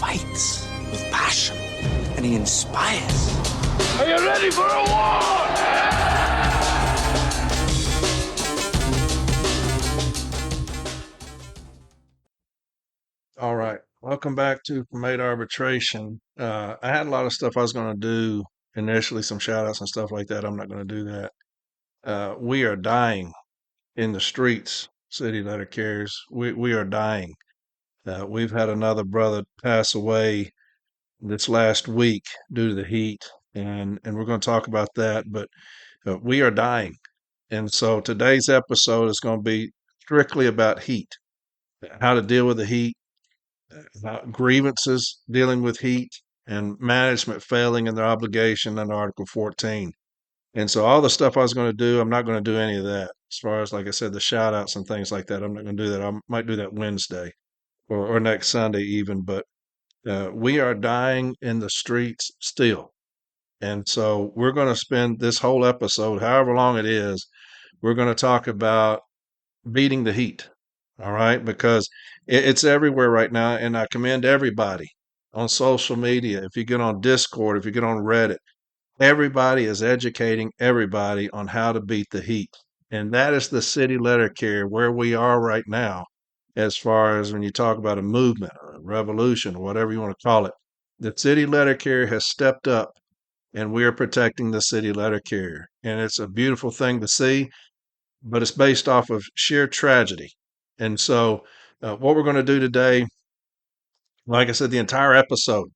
fights with passion, and he inspires. Are you ready for a war? All right. Welcome back to Promote Arbitration. I had a lot of stuff I was going to do initially, some shout outs and stuff like that. I'm not going to do that. We are dying in the streets, city letter carriers. We are dying. We've had another brother pass away this last week due to the heat, and we're going to talk about that. But we are dying. And so today's episode is going to be strictly about heat, how to deal with the heat, grievances dealing with heat, and management failing in their obligation under Article 14. And so all the stuff I was going to do, I'm not going to do any of that. As far as, like I said, the shout outs and things like that, I'm not going to do that. I might do that Wednesday or next Sunday even. But we are dying in the streets still. And so we're going to spend this whole episode, however long it is, we're going to talk about beating the heat. All right. Because it's everywhere right now. And I commend everybody on social media. If you get on Discord, if you get on Reddit, everybody is educating everybody on how to beat the heat. And that is the city letter carrier where we are right now, as far as when you talk about a movement or a revolution or whatever you want to call it. The city letter carrier has stepped up and we are protecting the city letter carrier. And it's a beautiful thing to see, but it's based off of sheer tragedy. And so, what we're going to do today, like I said, the entire episode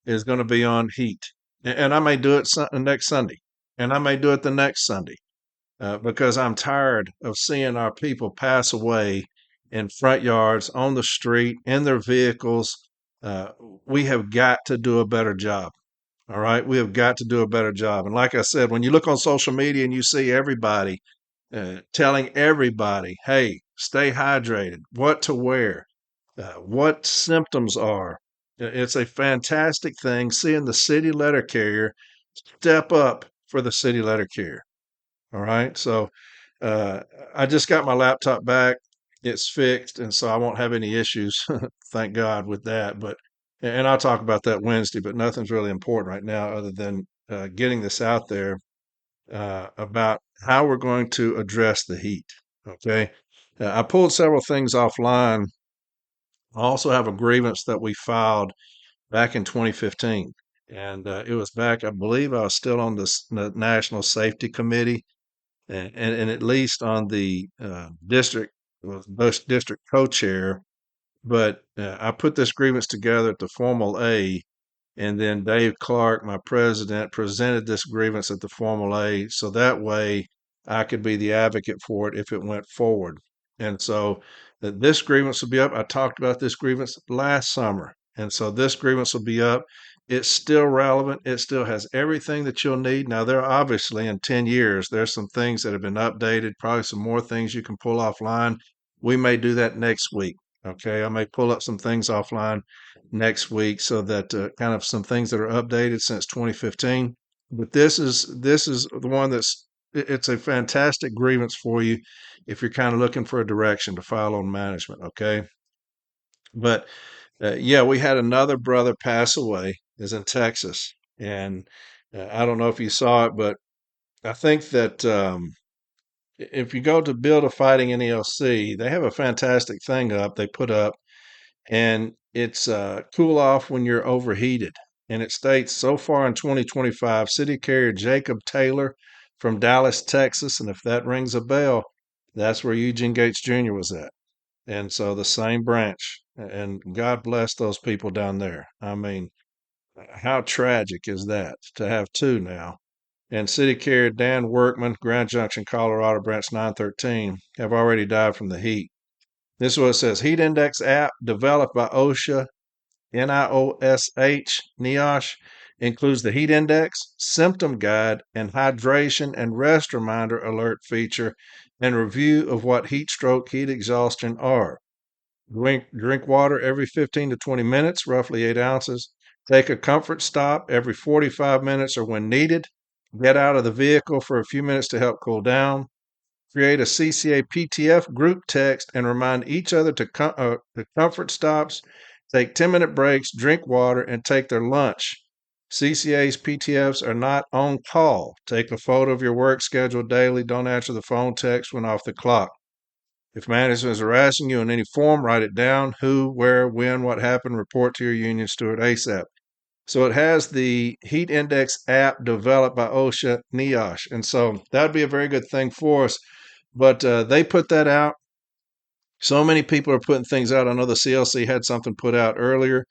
is going to be on heat. And I may do it next Sunday, and I may do it the next Sunday, because I'm tired of seeing our people pass away in front yards, on the street, in their vehicles. Uh, we have got to do a better job. All right. We have got to do a better job. And like I said, when you look on social media and you see everybody telling everybody, hey, stay hydrated, what to wear, what symptoms are, it's a fantastic thing seeing the city letter carrier step up for the city letter carrier. All right. So uh, I just got my laptop back. It's fixed. And so I won't have any issues, thank God, with that. But and I'll talk about that Wednesday, but nothing's really important right now other than getting this out there about how we're going to address the heat. Okay. I pulled several things offline. I also have a grievance that we filed back in 2015. And it was back, I believe I was still on the National Safety Committee and at least on the district, Bush district co chair. But I put this grievance together at the Formal A, and then Dave Clark, my president, presented this grievance at the Formal A, so that way I could be the advocate for it if it went forward. And so this grievance will be up. I talked about this grievance last summer. And so this grievance will be up. It's still relevant. It still has everything that you'll need. Now, there are obviously in 10 years, there's some things that have been updated, probably some more things you can pull offline. We may do that next week. Okay. I may pull up some things offline next week so that kind of some things that are updated since 2015. But this is the one it's a fantastic grievance for you if you're kind of looking for a direction to file on management. Okay. But yeah, we had another brother pass away, is in Texas. And I don't know if you saw it, but I think that if you go to Build a Fighting NELC, they have a fantastic thing up they put up, and it's cool off when you're overheated. And it states so far in 2025, city carrier Jacob Taylor from Dallas, Texas. And if that rings a bell, that's where Eugene Gates Jr. was at. And so the same branch. And God bless those people down there. I mean, how tragic is that to have two now? And city carrier Dan Workman, Grand Junction, Colorado, branch 913, have already died from the heat. This is what it says. Heat Index app developed by OSHA, NIOSH, includes the heat index, symptom guide, and hydration and rest reminder alert feature and review of what heat stroke, heat exhaustion are. Drink water every 15 to 20 minutes, roughly 8 ounces. Take a comfort stop every 45 minutes or when needed. Get out of the vehicle for a few minutes to help cool down. Create a CCA PTF group text and remind each other to comfort stops Take 10-minute breaks, drink water, and take their lunch. CCA's PTFs are not on call. Take a photo of your work schedule daily. Don't answer the phone, text when off the clock. If management is harassing you in any form, write it down. Who, where, when, what happened. Report to your union steward ASAP. So it has the heat index app developed by OSHA NEOSH. And so that would be a very good thing for us. But they put that out. So many people are putting things out. I know the CLC had something put out earlier.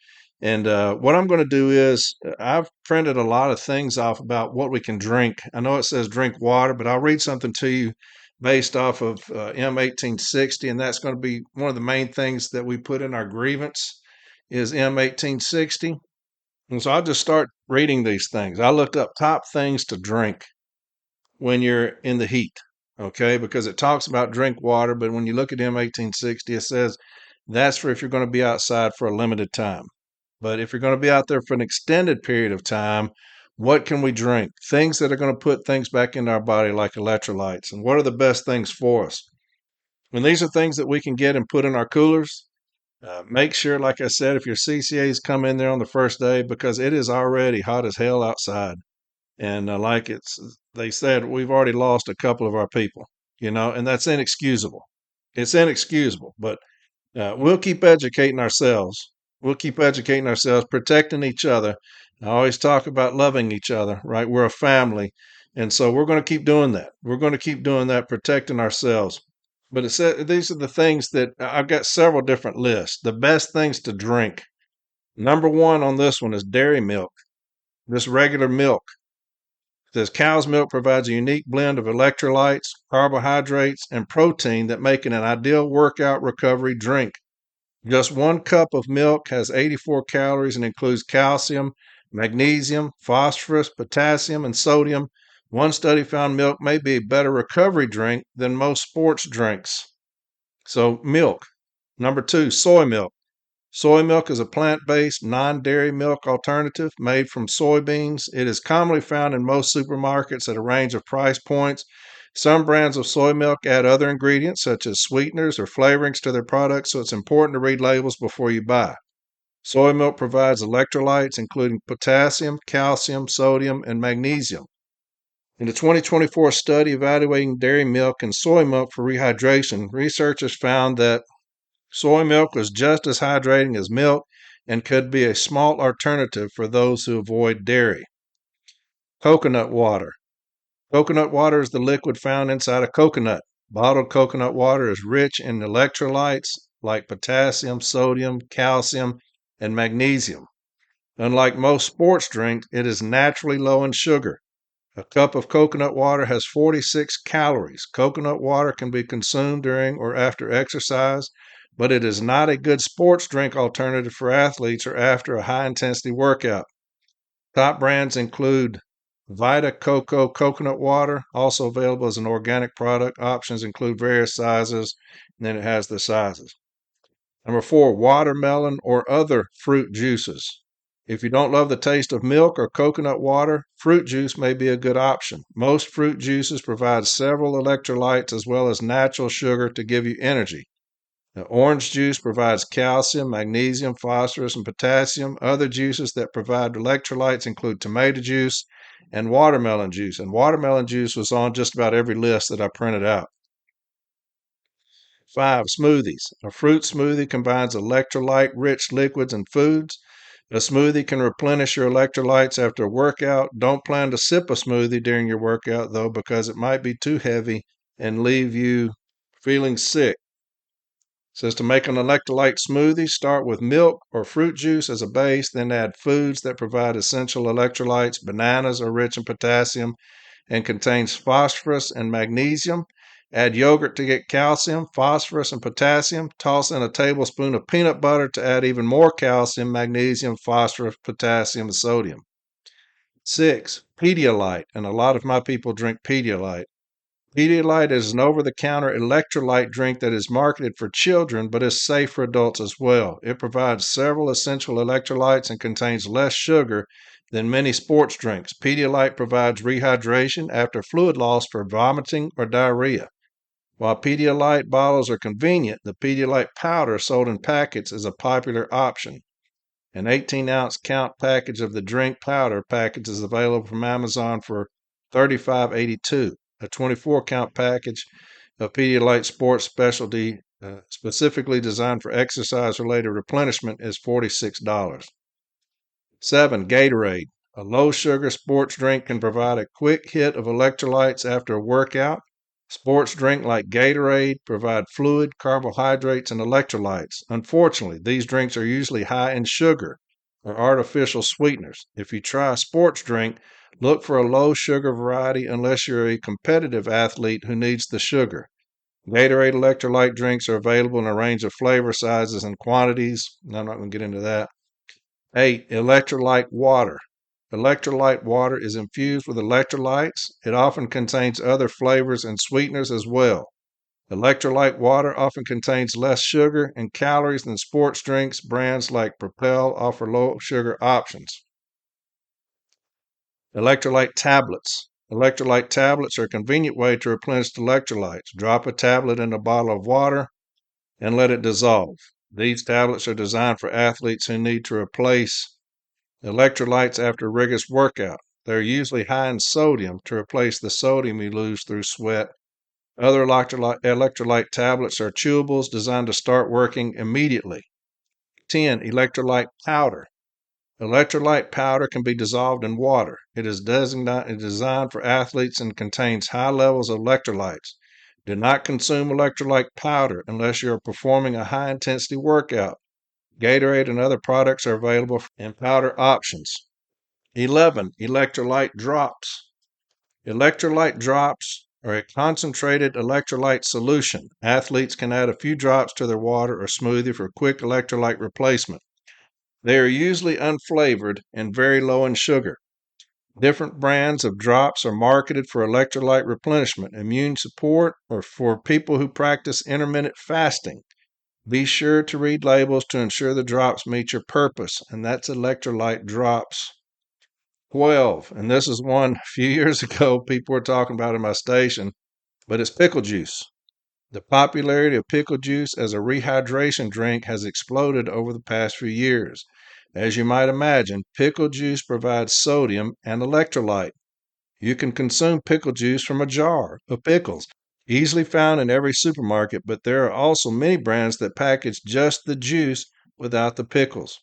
And what I'm going to do is I've printed a lot of things off about what we can drink. I know it says drink water, but I'll read something to you based off of M1860. And that's going to be one of the main things that we put in our grievance is M1860. And so I'll just start reading these things. I looked up top things to drink when you're in the heat, okay? Because it talks about drink water, but when you look at M1860, it says that's for if you're going to be outside for a limited time. But if you're going to be out there for an extended period of time, what can we drink? Things that are going to put things back into our body like electrolytes. And what are the best things for us? And these are things that we can get and put in our coolers. Make sure, like I said, if your CCAs come in there on the first day, because it is already hot as hell outside. And they said, we've already lost a couple of our people, and that's inexcusable. It's inexcusable, but we'll keep educating ourselves. We'll keep educating ourselves, protecting each other. I always talk about loving each other, right? We're a family. And so we're going to keep doing that. We're going to keep doing that, protecting ourselves. But it said these are the things that I've got several different lists. The best things to drink. Number one on this one is dairy milk. This regular milk. It says cow's milk provides a unique blend of electrolytes, carbohydrates, and protein that make it an ideal workout recovery drink. Just 1 cup of milk has 84 calories and includes calcium, magnesium, phosphorus, potassium, and sodium. One study found milk may be a better recovery drink than most sports drinks. So, milk. Number 2, soy milk. Soy milk is a plant-based, non-dairy milk alternative made from soybeans. It is commonly found in most supermarkets at a range of price points. Some brands of soy milk add other ingredients, such as sweeteners or flavorings to their products, so it's important to read labels before you buy. Soy milk provides electrolytes, including potassium, calcium, sodium, and magnesium. In a 2024 study evaluating dairy milk and soy milk for rehydration, researchers found that soy milk was just as hydrating as milk and could be a small alternative for those who avoid dairy. Coconut water. Coconut water is the liquid found inside a coconut. Bottled coconut water is rich in electrolytes like potassium, sodium, calcium, and magnesium. Unlike most sports drinks, it is naturally low in sugar. A cup of coconut water has 46 calories. Coconut water can be consumed during or after exercise, but it is not a good sports drink alternative for athletes or after a high-intensity workout. Top brands include Vita Coco coconut water, also available as an organic product. Options include various sizes, and then it has the sizes. Number 4, watermelon or other fruit juices. If you don't love the taste of milk or coconut water, fruit juice may be a good option. Most fruit juices provide several electrolytes as well as natural sugar to give you energy. Now, orange juice provides calcium, magnesium, phosphorus, and potassium. Other juices that provide electrolytes include tomato juice and watermelon juice. And watermelon juice was on just about every list that I printed out. 5, smoothies. A fruit smoothie combines electrolyte-rich liquids and foods. A smoothie can replenish your electrolytes after a workout. Don't plan to sip a smoothie during your workout, though, because it might be too heavy and leave you feeling sick. It says to make an electrolyte smoothie, start with milk or fruit juice as a base, then add foods that provide essential electrolytes. Bananas are rich in potassium and contains phosphorus and magnesium. Add yogurt to get calcium, phosphorus, and potassium. Toss in a tablespoon of peanut butter to add even more calcium, magnesium, phosphorus, potassium, and sodium. 6, Pedialyte, and a lot of my people drink Pedialyte. Pedialyte is an over-the-counter electrolyte drink that is marketed for children but is safe for adults as well. It provides several essential electrolytes and contains less sugar than many sports drinks. Pedialyte provides rehydration after fluid loss for vomiting or diarrhea. While Pedialyte bottles are convenient, the Pedialyte powder sold in packets is a popular option. An 18-ounce count package of the drink powder package is available from Amazon for $35.82. A 24-count package of Pedialyte Sports Specialty specifically designed for exercise-related replenishment is $46. 7. Gatorade. A low-sugar sports drink can provide a quick hit of electrolytes after a workout. Sports drink like Gatorade provide fluid, carbohydrates, and electrolytes. Unfortunately, these drinks are usually high in sugar or artificial sweeteners. If you try a sports drink, look for a low-sugar variety unless you're a competitive athlete who needs the sugar. Gatorade electrolyte drinks are available in a range of flavor, sizes, and quantities. I'm not going to get into that. 8. Electrolyte water. Electrolyte water is infused with electrolytes. It often contains other flavors and sweeteners as well. Electrolyte water often contains less sugar and calories than sports drinks. Brands like Propel offer low sugar options. Electrolyte tablets. Electrolyte tablets are a convenient way to replenish electrolytes. Drop a tablet in a bottle of water and let it dissolve. These tablets are designed for athletes who need to replace electrolytes after a rigorous workout. They're usually high in sodium to replace the sodium you lose through sweat. Other electrolyte tablets are chewables designed to start working immediately. 10. Electrolyte powder. Electrolyte powder can be dissolved in water. It is designed for athletes and contains high levels of electrolytes. Do not consume electrolyte powder unless you are performing a high-intensity workout. Gatorade and other products are available in powder options. 11. Electrolyte drops. Electrolyte drops are a concentrated electrolyte solution. Athletes can add a few drops to their water or smoothie for quick electrolyte replacement. They are usually unflavored and very low in sugar. Different brands of drops are marketed for electrolyte replenishment, immune support, or for people who practice intermittent fasting. Be sure to read labels to ensure the drops meet your purpose, and that's electrolyte drops. 12, and this is one a few years ago people were talking about in my station, but it's pickle juice. The popularity of pickle juice as a rehydration drink has exploded over the past few years. As you might imagine, pickle juice provides sodium and electrolyte. You can consume pickle juice from a jar of pickles, easily found in every supermarket, but there are also many brands that package just the juice without the pickles.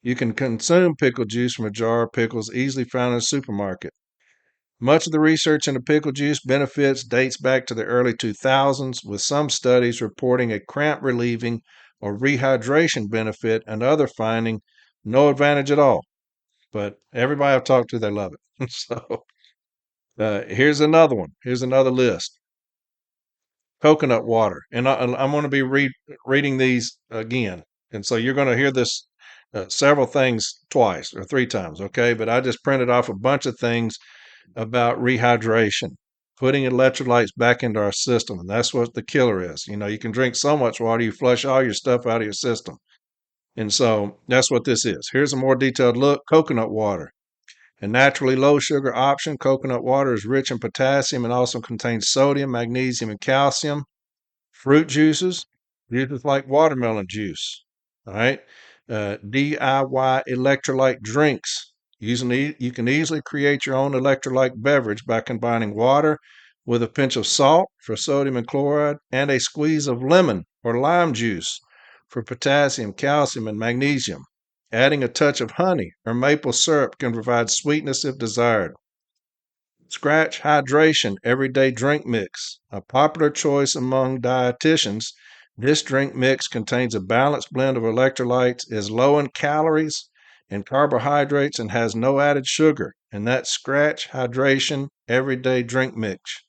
You can consume pickle juice from a jar of pickles easily found in a supermarket. Much of the research into pickle juice benefits dates back to the early 2000s, with some studies reporting a cramp relieving or rehydration benefit and other finding no advantage at all. But everybody I've talked to, they love it. So here's another one. Here's another list. Coconut water. And I'm going to be reading these again. And so you're going to hear this several things twice or three times, okay? But I just printed off a bunch of things about rehydration, putting electrolytes back into our system. And that's what the killer is. You know, you can drink so much water, you flush all your stuff out of your system. And so that's what this is. Here's a more detailed look. Coconut water. A naturally low sugar option, coconut water is rich in potassium and also contains sodium, magnesium, and calcium. Fruit juices like watermelon juice. All right. DIY electrolyte drinks. You can easily create your own electrolyte beverage by combining water with a pinch of salt for sodium and chloride and a squeeze of lemon or lime juice for potassium, calcium, and magnesium. Adding a touch of honey or maple syrup can provide sweetness if desired. Scratch Hydration Everyday Drink Mix. A popular choice among dietitians, this drink mix contains a balanced blend of electrolytes, is low in calories and carbohydrates, and has no added sugar. And that's Scratch Hydration Everyday Drink Mix.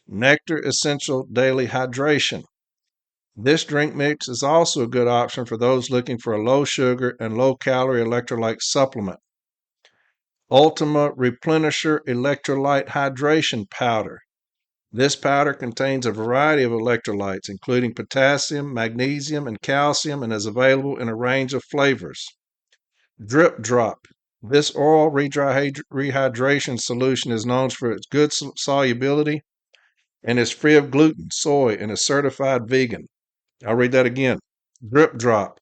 Nectar Essential Daily Hydration. This drink mix is also a good option for those looking for a low sugar and low calorie electrolyte supplement. Ultima Replenisher Electrolyte Hydration Powder. This powder contains a variety of electrolytes, including potassium, magnesium, and calcium, and is available in a range of flavors. Drip Drop. This oral rehydration solution is known for its good solubility and is free of gluten, soy, and is certified vegan. I'll read that again. Drip Drop.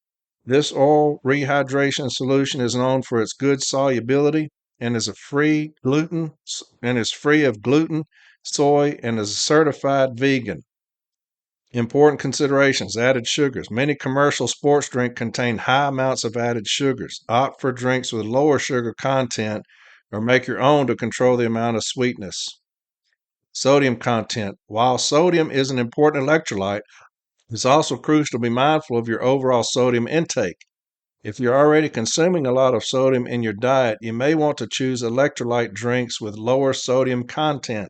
This oil rehydration solution is known for its good solubility and is free of gluten, soy, and is certified vegan. Important considerations: added sugars. Many commercial sports drinks contain high amounts of added sugars. Opt for drinks with lower sugar content or make your own to control the amount of sweetness. Sodium content. While sodium is an important electrolyte, it's also crucial to be mindful of your overall sodium intake. If you're already consuming a lot of sodium in your diet, you may want to choose electrolyte drinks with lower sodium content.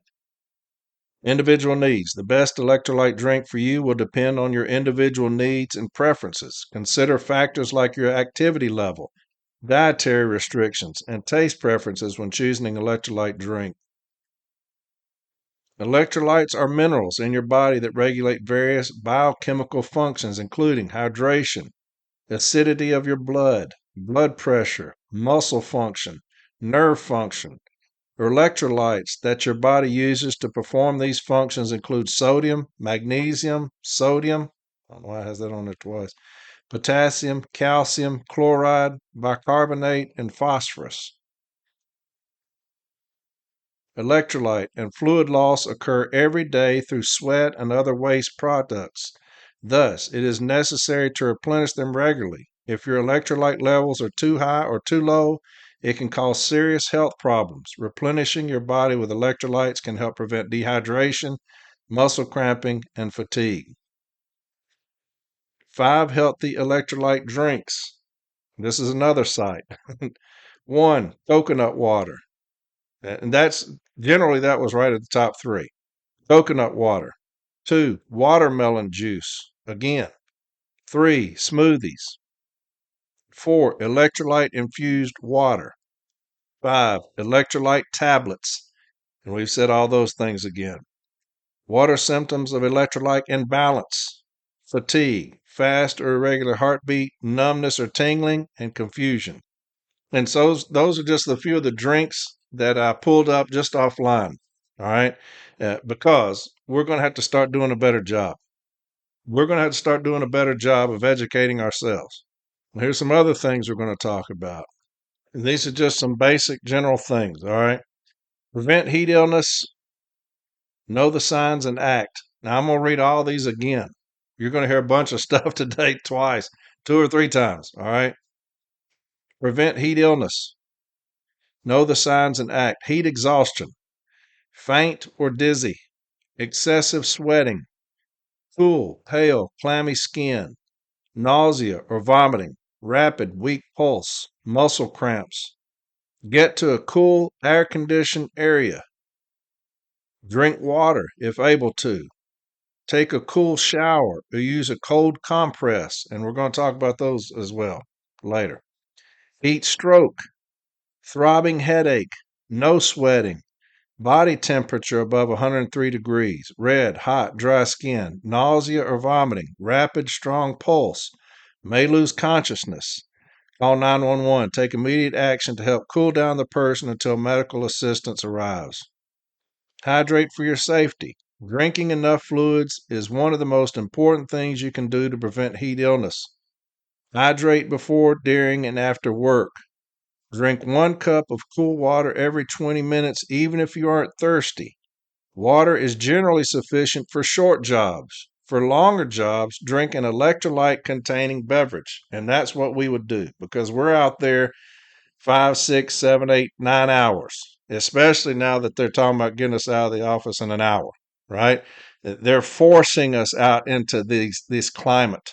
Individual needs. The best electrolyte drink for you will depend on your individual needs and preferences. Consider factors like your activity level, dietary restrictions, and taste preferences when choosing an electrolyte drink. Electrolytes are minerals in your body that regulate various biochemical functions, including hydration, acidity of your blood, blood pressure, muscle function, nerve function. Electrolytes that your body uses to perform these functions include sodium, magnesium, sodium, I don't know why it has that on there twice, potassium, calcium, chloride, bicarbonate, and phosphorus. Electrolyte and fluid loss occur every day through sweat and other waste products. Thus, it is necessary to replenish them regularly. If your electrolyte levels are too high or too low, it can cause serious health problems. Replenishing your body with electrolytes can help prevent dehydration, muscle cramping, and fatigue. 5 healthy electrolyte drinks. This is another site. 1, coconut water. And that was right at the top 3. Coconut water. 2, watermelon juice. Again. 3, smoothies. 4, electrolyte infused water. 5, electrolyte tablets. And we've said all those things again. What are symptoms of electrolyte imbalance? Fatigue, fast or irregular heartbeat, numbness or tingling, and confusion. And so those are just a few of the drinks that I pulled up just offline. All right. Because we're going to have to start doing a better job. We're going to have to start doing a better job of educating ourselves. Here's some other things we're going to talk about. And these are just some basic general things. All right. Prevent heat illness. Know the signs and act. Now I'm going to read all these again. You're going to hear a bunch of stuff today twice, 2 or 3 times. All right. Prevent heat illness. Know the signs and act. Heat exhaustion. Faint or dizzy. Excessive sweating. Cool, pale, clammy skin. Nausea or vomiting. Rapid, weak pulse. Muscle cramps. Get to a cool, air-conditioned area. Drink water if able to. Take a cool shower or use a cold compress, and we're going to talk about those as well later. Heat stroke, throbbing headache, no sweating, body temperature above 103 degrees, red, hot, dry skin, nausea or vomiting, rapid, strong pulse, may lose consciousness. Call 911. Take immediate action to help cool down the person until medical assistance arrives. Hydrate for your safety. Drinking enough fluids is one of the most important things you can do to prevent heat illness. Hydrate before, during, and after work. Drink 1 cup of cool water every 20 minutes, even if you aren't thirsty. Water is generally sufficient for short jobs. For longer jobs, drink an electrolyte-containing beverage. And that's what we would do because we're out there 5, 6, 7, 8, 9 hours, especially now that they're talking about getting us out of the office in an hour, right? They're forcing us out into this climate.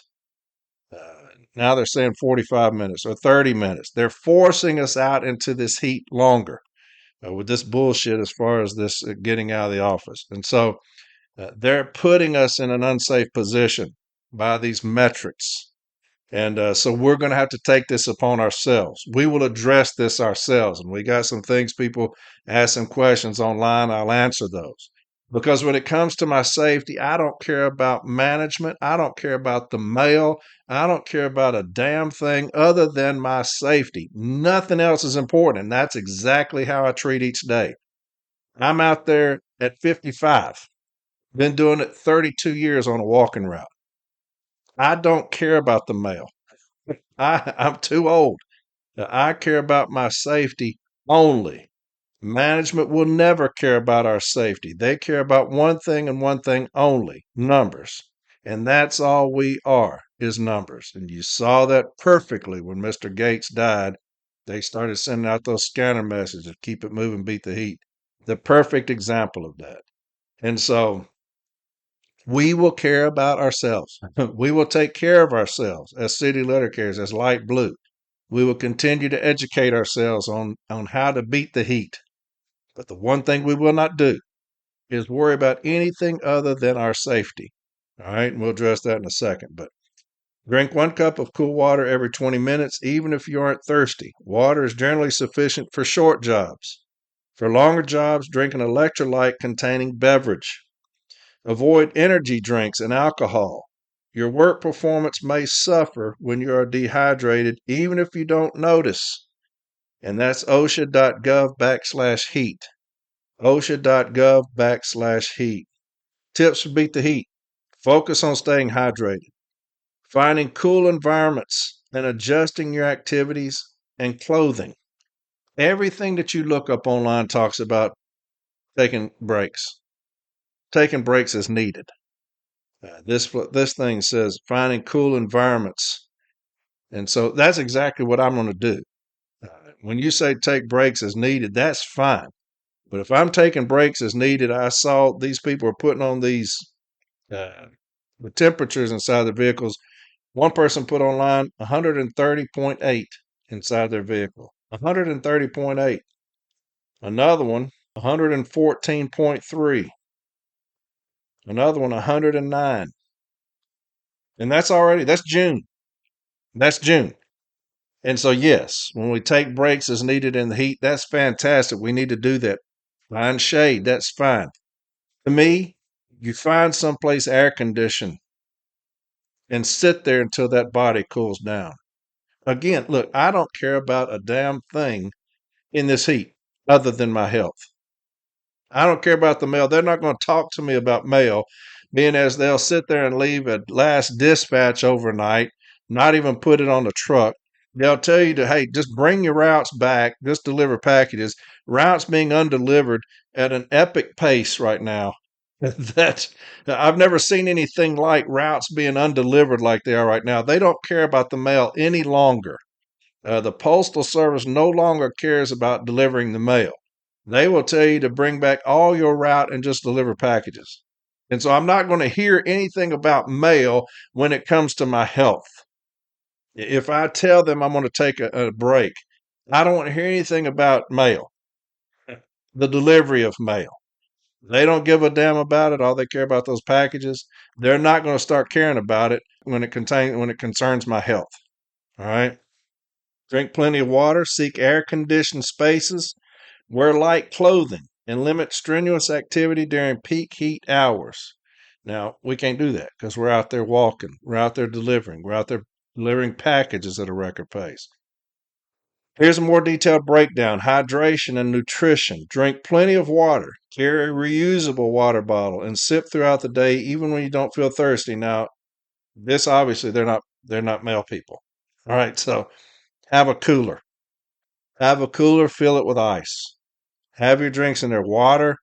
Now they're saying 45 minutes or 30 minutes. They're forcing us out into this heat longer with this bullshit as far as this getting out of the office. And so they're putting us in an unsafe position by these metrics. And so we're going to have to take this upon ourselves. We will address this ourselves. And we got some things people ask some questions online. I'll answer those. Because when it comes to my safety, I don't care about management. I don't care about the mail. I don't care about a damn thing other than my safety. Nothing else is important. And that's exactly how I treat each day. I'm out there at 55. Been doing it 32 years on a walking route. I don't care about the mail. I'm too old. I care about my safety only. Management will never care about our safety. They care about one thing and one thing only, numbers. And that's all we are, is numbers. And you saw that perfectly when Mr. Gates died. They started sending out those scanner messages, keep it moving, beat the heat. The perfect example of that. And so we will care about ourselves. We will take care of ourselves as city letter carriers, as light blue. We will continue to educate ourselves on how to beat the heat. But the one thing we will not do is worry about anything other than our safety. All right, and we'll address that in a second. But drink 1 cup of cool water every 20 minutes, even if you aren't thirsty. Water is generally sufficient for short jobs. For longer jobs, drink an electrolyte containing beverage. Avoid energy drinks and alcohol. Your work performance may suffer when you are dehydrated, even if you don't notice. And that's OSHA.gov/heat. OSHA.gov/heat. Tips for beat the heat. Focus on staying hydrated. Finding cool environments and adjusting your activities and clothing. Everything that you look up online talks about taking breaks. Taking breaks is needed. This thing says finding cool environments. And so that's exactly what I'm going to do. When you say take breaks as needed, that's fine. But if I'm taking breaks as needed, I saw these people are putting on these the temperatures inside the vehicles. One person put online 130.8 inside their vehicle. 130.8. Another one 114.3. Another one 109. And that's June. That's June. And so, yes, when we take breaks as needed in the heat, that's fantastic. We need to do that. Find shade, that's fine. To me, you find someplace air conditioned and sit there until that body cools down. Again, look, I don't care about a damn thing in this heat other than my health. I don't care about the mail. They're not going to talk to me about mail, being as they'll sit there and leave a last dispatch overnight, not even put it on the truck. They'll tell you to, hey, just bring your routes back, just deliver packages. Routes being undelivered at an epic pace right now. That I've never seen anything like routes being undelivered like they are right now. They don't care about the mail any longer. The Postal Service no longer cares about delivering the mail. They will tell you to bring back all your route and just deliver packages. And so I'm not going to hear anything about mail when it comes to my health. If I tell them I'm going to take a break, I don't want to hear anything about mail, the delivery of mail. They don't give a damn about it. All they care about those packages. They're not going to start caring about it when it concerns my health. All right. Drink plenty of water. Seek air-conditioned spaces. Wear light clothing and limit strenuous activity during peak heat hours. Now, we can't do that because we're out there walking. We're out there delivering. We're out there delivering packages at a record pace. Here's a more detailed breakdown. Hydration and nutrition. Drink plenty of water. Carry a reusable water bottle and sip throughout the day even when you don't feel thirsty. Now, this obviously they're not male people. All right, so have a cooler. Have a cooler, fill it with ice. Have your drinks in there, water,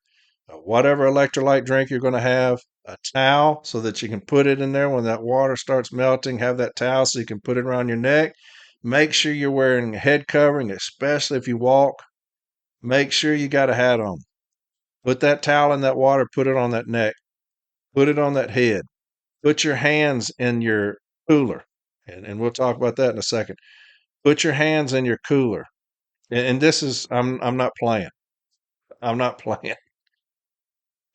whatever electrolyte drink you're going to have, a towel so that you can put it in there when that water starts melting. Have that towel so you can put it around your neck. Make sure you're wearing a head covering, especially if you walk. Make sure you got a hat on. Put that towel in that water, put it on that neck, put it on that head. Put your hands in your cooler, and we'll talk about that in a second. Put your hands in your cooler. And this is, I'm not playing. I'm not playing.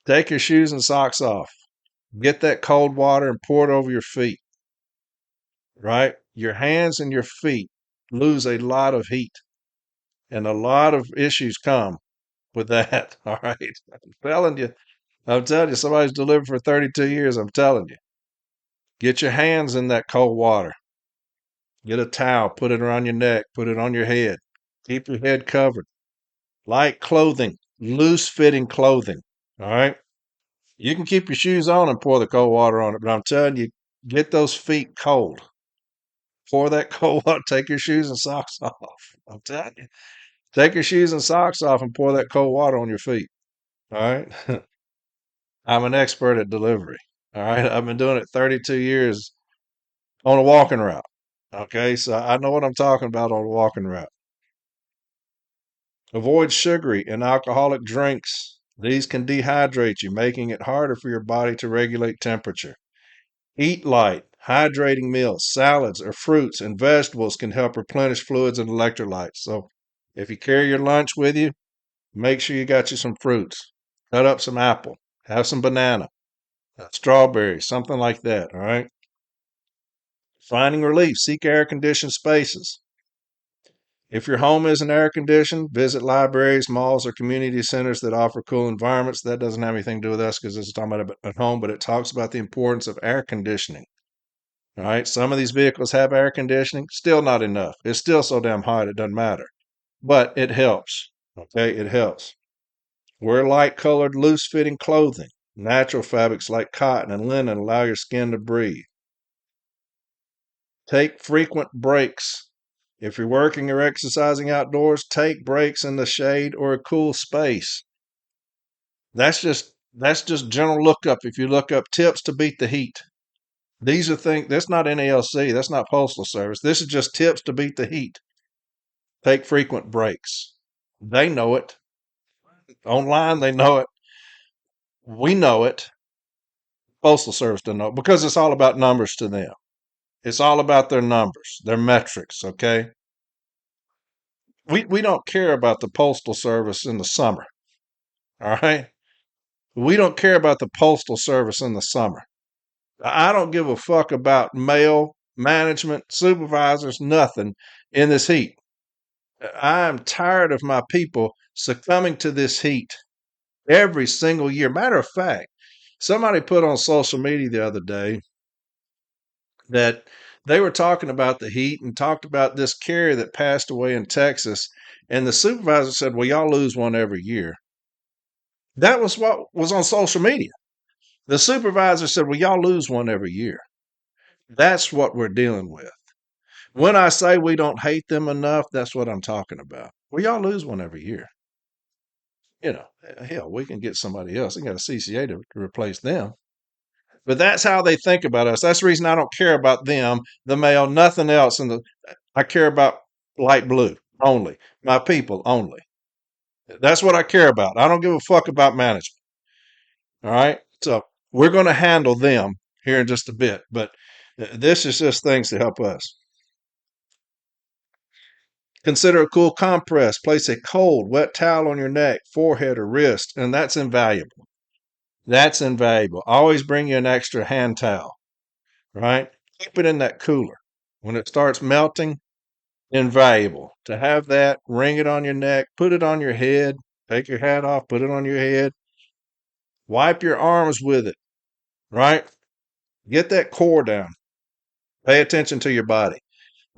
Take your shoes and socks off. Get that cold water and pour it over your feet. Right? Your hands and your feet lose a lot of heat, and a lot of issues come with that. All right. I'm telling you, somebody's delivered for 32 years. I'm telling you. Get your hands in that cold water. Get a towel, put it around your neck, put it on your head. Keep your head covered. Light clothing, loose fitting clothing. All right. You can keep your shoes on and pour the cold water on it, but I'm telling you, get those feet cold. Pour that cold water. Take your shoes and socks off. I'm telling you. Take your shoes and socks off and pour that cold water on your feet. All right. I'm an expert at delivery. All right. I've been doing it 32 years on a walking route. Okay. So I know what I'm talking about on a walking route. Avoid sugary and alcoholic drinks. These can dehydrate you, making it harder for your body to regulate temperature. Eat light, hydrating meals, salads, or fruits and vegetables can help replenish fluids and electrolytes. So if you carry your lunch with you, make sure you got you some fruits. Cut up some apple, have some banana, strawberries, something like that. All right. Finding relief, seek air conditioned spaces. If your home isn't air conditioned, visit libraries, malls, or community centers that offer cool environments. That doesn't have anything to do with us because it's talking about at home, but it talks about the importance of air conditioning. All right. Some of these vehicles have air conditioning, still not enough. It's still so damn hot, it doesn't matter. But it helps. Okay. It helps. Wear light colored, loose fitting clothing. Natural fabrics like cotton and linen allow your skin to breathe. Take frequent breaks. If you're working or exercising outdoors, take breaks in the shade or a cool space. That's just general lookup. If you look up tips to beat the heat, these are things. That's not NALC. That's not Postal Service. This is just tips to beat the heat. Take frequent breaks. They know it. Online, they know it. We know it. Postal Service doesn't know it because it's all about numbers to them. It's all about their numbers, their metrics. Okay. We don't care about the Postal Service in the summer. All right. We don't care about the Postal Service in the summer. I don't give a fuck about mail, management, supervisors, nothing in this heat. I'm tired of my people succumbing to this heat every single year. Matter of fact, somebody put on social media the other day that they were talking about the heat and talked about this carrier that passed away in Texas. And the supervisor said, well, y'all lose one every year. That was what was on social media. The supervisor said, well, y'all lose one every year. That's what we're dealing with. When I say we don't hate them enough, that's what I'm talking about. Well, y'all lose one every year. You know, hell, we can get somebody else. We got a CCA to replace them. But that's how they think about us. That's the reason I don't care about them, the mail, nothing else. I care about light blue only, my people only. That's what I care about. I don't give a fuck about management. All right. So we're going to handle them here in just a bit, but this is just things to help us. Consider a cool compress. Place a cold, wet towel on your neck, forehead, or wrist, and that's invaluable. That's invaluable. Always bring you an extra hand towel, right? Keep it in that cooler. When it starts melting, invaluable. To have that, ring it on your neck, put it on your head, take your hat off, put it on your head, wipe your arms with it, right? Get that core down. Pay attention to your body.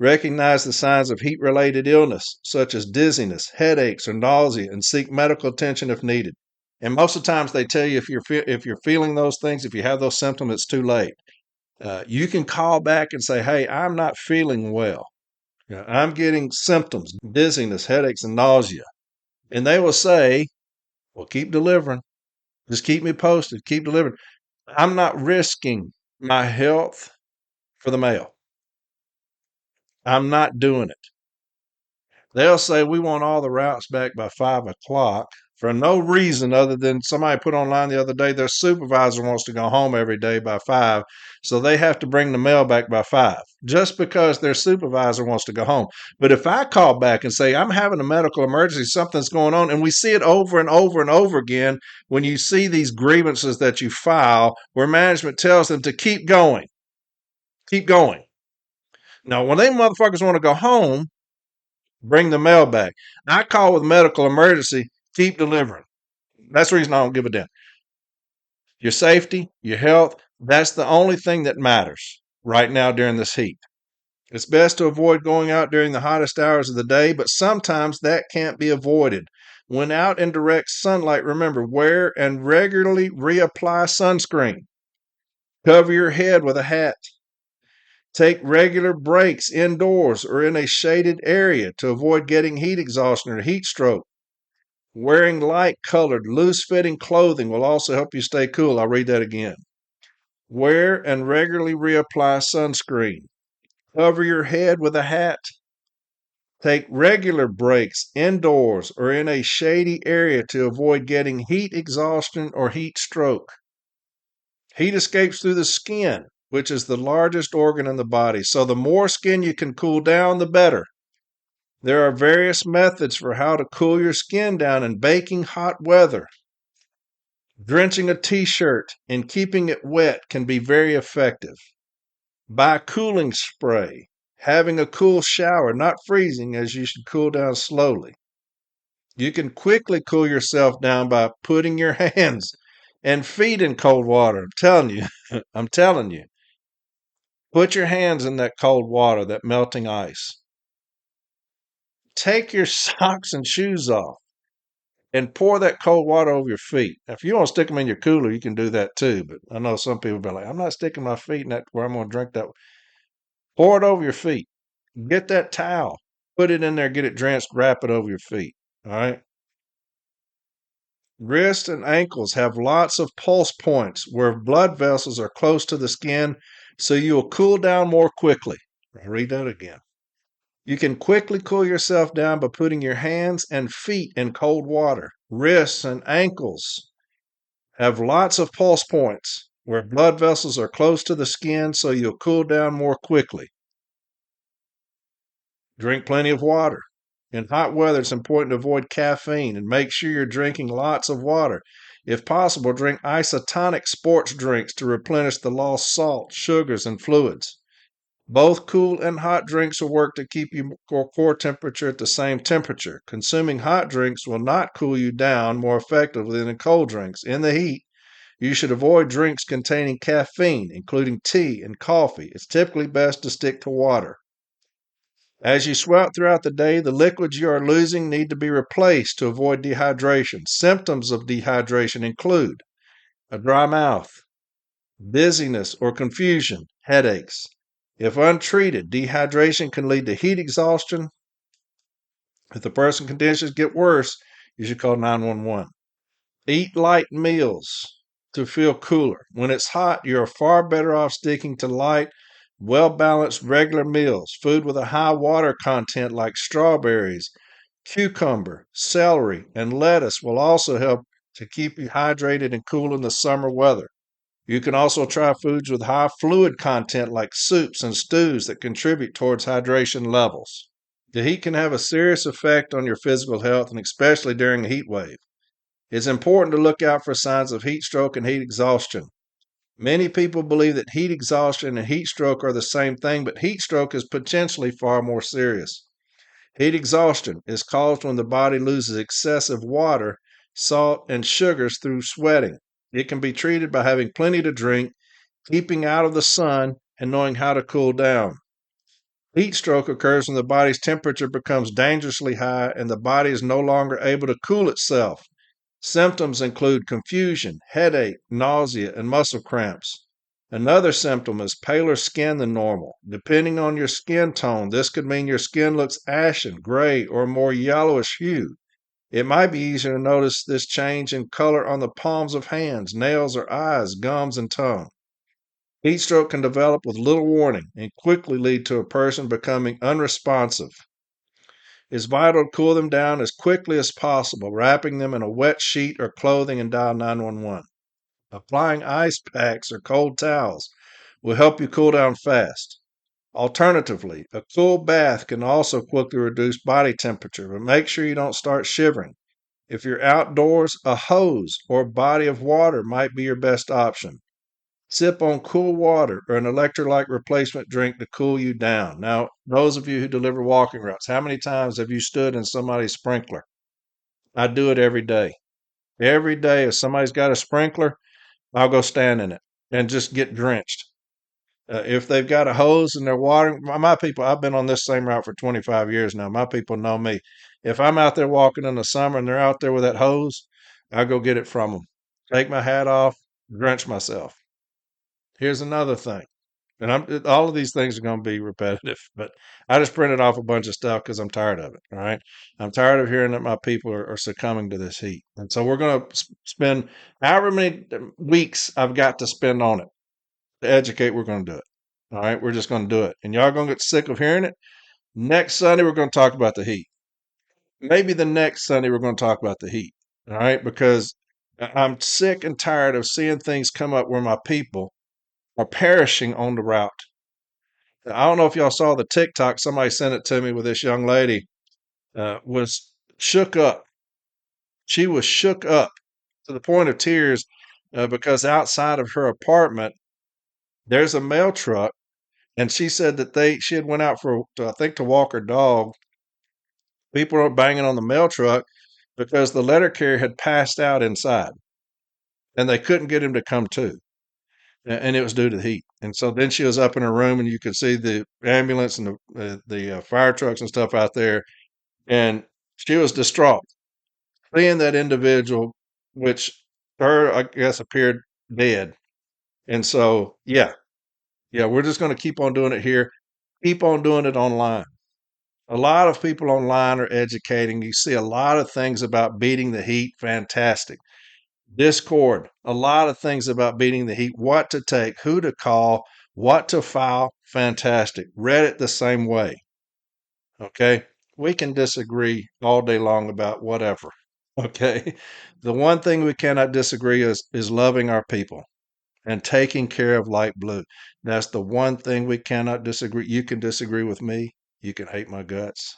Recognize the signs of heat-related illness, such as dizziness, headaches, or nausea, and seek medical attention if needed. And most of the times, they tell you if you're feeling those things, if you have those symptoms, it's too late. You can call back and say, "Hey, I'm not feeling well. I'm getting symptoms, dizziness, headaches, and nausea," and they will say, "Well, keep delivering. Just keep me posted. Keep delivering. I'm not risking my health for the mail. I'm not doing it." They'll say, we want all the routes back by 5 o'clock for no reason other than somebody put online the other day, their supervisor wants to go home every day by 5. So they have to bring the mail back by 5 just because their supervisor wants to go home. But if I call back and say, I'm having a medical emergency, something's going on, and we see it over and over and over again when you see these grievances that you file where management tells them to keep going. Keep going. Now, when they motherfuckers want to go home, bring the mail back. I call with medical emergency, keep delivering. That's the reason I don't give a damn. Your safety, your health, that's the only thing that matters right now during this heat. It's best to avoid going out during the hottest hours of the day, but sometimes that can't be avoided. When out in direct sunlight, remember, wear and regularly reapply sunscreen. Cover your head with a hat. Take regular breaks indoors or in a shaded area to avoid getting heat exhaustion or heat stroke. Wearing light-colored, loose-fitting clothing will also help you stay cool. I'll read that again. Wear and regularly reapply sunscreen. Cover your head with a hat. Take regular breaks indoors or in a shady area to avoid getting heat exhaustion or heat stroke. Heat escapes through the skin, which is the largest organ in the body. So the more skin you can cool down, the better. There are various methods for how to cool your skin down in baking hot weather. Drenching a t-shirt and keeping it wet can be very effective. Buy cooling spray. Having a cool shower, not freezing, as you should cool down slowly. You can quickly cool yourself down by putting your hands and feet in cold water. I'm telling you. I'm telling you. Put your hands in that cold water, that melting ice. Take your socks and shoes off and pour that cold water over your feet. Now, if you want to stick them in your cooler, you can do that too. But I know some people be like, I'm not sticking my feet in that where I'm going to drink that. Pour it over your feet. Get that towel. Put it in there, get it drenched, wrap it over your feet. All right. Wrists and ankles have lots of pulse points where blood vessels are close to the skin, so you will cool down more quickly. I'll read that again. You can quickly cool yourself down by putting your hands and feet in cold water. Wrists and ankles have lots of pulse points where blood vessels are close to the skin, so you'll cool down more quickly. Drink plenty of water. In hot weather, it's important to avoid caffeine and make sure you're drinking lots of water. If possible, drink isotonic sports drinks to replenish the lost salt, sugars, and fluids. Both cool and hot drinks will work to keep your core temperature at the same temperature. Consuming hot drinks will not cool you down more effectively than cold drinks. In the heat, you should avoid drinks containing caffeine, including tea and coffee. It's typically best to stick to water. As you sweat throughout the day, the liquids you are losing need to be replaced to avoid dehydration. Symptoms of dehydration include a dry mouth, dizziness or confusion, headaches. If untreated, dehydration can lead to heat exhaustion. If the person's conditions get worse, you should call 911. Eat light meals to feel cooler. When it's hot, you're far better off sticking to light, well-balanced regular meals. Food with a high water content like strawberries, cucumber, celery, and lettuce will also help to keep you hydrated and cool in the summer weather. You can also try foods with high fluid content like soups and stews that contribute towards hydration levels. The heat can have a serious effect on your physical health, and especially during a heat wave. It's important to look out for signs of heat stroke and heat exhaustion. Many people believe that heat exhaustion and heat stroke are the same thing, but heat stroke is potentially far more serious. Heat exhaustion is caused when the body loses excessive water, salt, and sugars through sweating. It can be treated by having plenty to drink, keeping out of the sun, and knowing how to cool down. Heat stroke occurs when the body's temperature becomes dangerously high and the body is no longer able to cool itself. Symptoms include confusion, headache, nausea, and muscle cramps. Another symptom is paler skin than normal. Depending on your skin tone, this could mean your skin looks ashen, gray, or more yellowish hue. It might be easier to notice this change in color on the palms of hands, nails, or eyes, gums, and tongue. Heat stroke can develop with little warning and quickly lead to a person becoming unresponsive. It's vital to cool them down as quickly as possible, wrapping them in a wet sheet or clothing and dial 911. Applying ice packs or cold towels will help you cool down fast. Alternatively, a cool bath can also quickly reduce body temperature, but make sure you don't start shivering. If you're outdoors, a hose or body of water might be your best option. Sip on cool water or an electrolyte replacement drink to cool you down. Now, those of you who deliver walking routes, how many times have you stood in somebody's sprinkler? I do it every day. Every day, if somebody's got a sprinkler, I'll go stand in it and just get drenched. If they've got a hose and they're watering, my people, I've been on this same route for 25 years now. My people know me. If I'm out there walking in the summer and they're out there with that hose, I go get it from them. Take my hat off, drench myself. Here's another thing. And all of these things are going to be repetitive, but I just printed off a bunch of stuff because I'm tired of it. All right. I'm tired of hearing that my people are succumbing to this heat. And so we're going to spend however many weeks I've got to spend on it to educate. We're going to do it. All right. We're just going to do it. And y'all going to get sick of hearing it. Next Sunday, we're going to talk about the heat. Maybe the next Sunday, we're going to talk about the heat. All right. Because I'm sick and tired of seeing things come up where my people are perishing on the route. I don't know if y'all saw the TikTok. Somebody sent it to me with this young lady was shook up. She was shook up to the point of tears because outside of her apartment there's a mail truck, and she said that she had went out I think to walk her dog. People are banging on the mail truck because the letter carrier had passed out inside, and they couldn't get him to come to. And it was due to the heat. And so then she was up in her room, and you could see the ambulance and the fire trucks and stuff out there, and she was distraught seeing that individual, which her, I guess, appeared dead. And so, yeah, we're just going to keep on doing it here, keep on doing it online. A lot of people online are educating. You see a lot of things about beating the heat, fantastic. Discord, a lot of things about beating the heat, what to take, who to call, what to file, fantastic. Reddit the same way. Okay. We can disagree all day long about whatever. Okay. The one thing we cannot disagree is loving our people and taking care of light blue. That's the one thing we cannot disagree. You can disagree with me. You can hate my guts.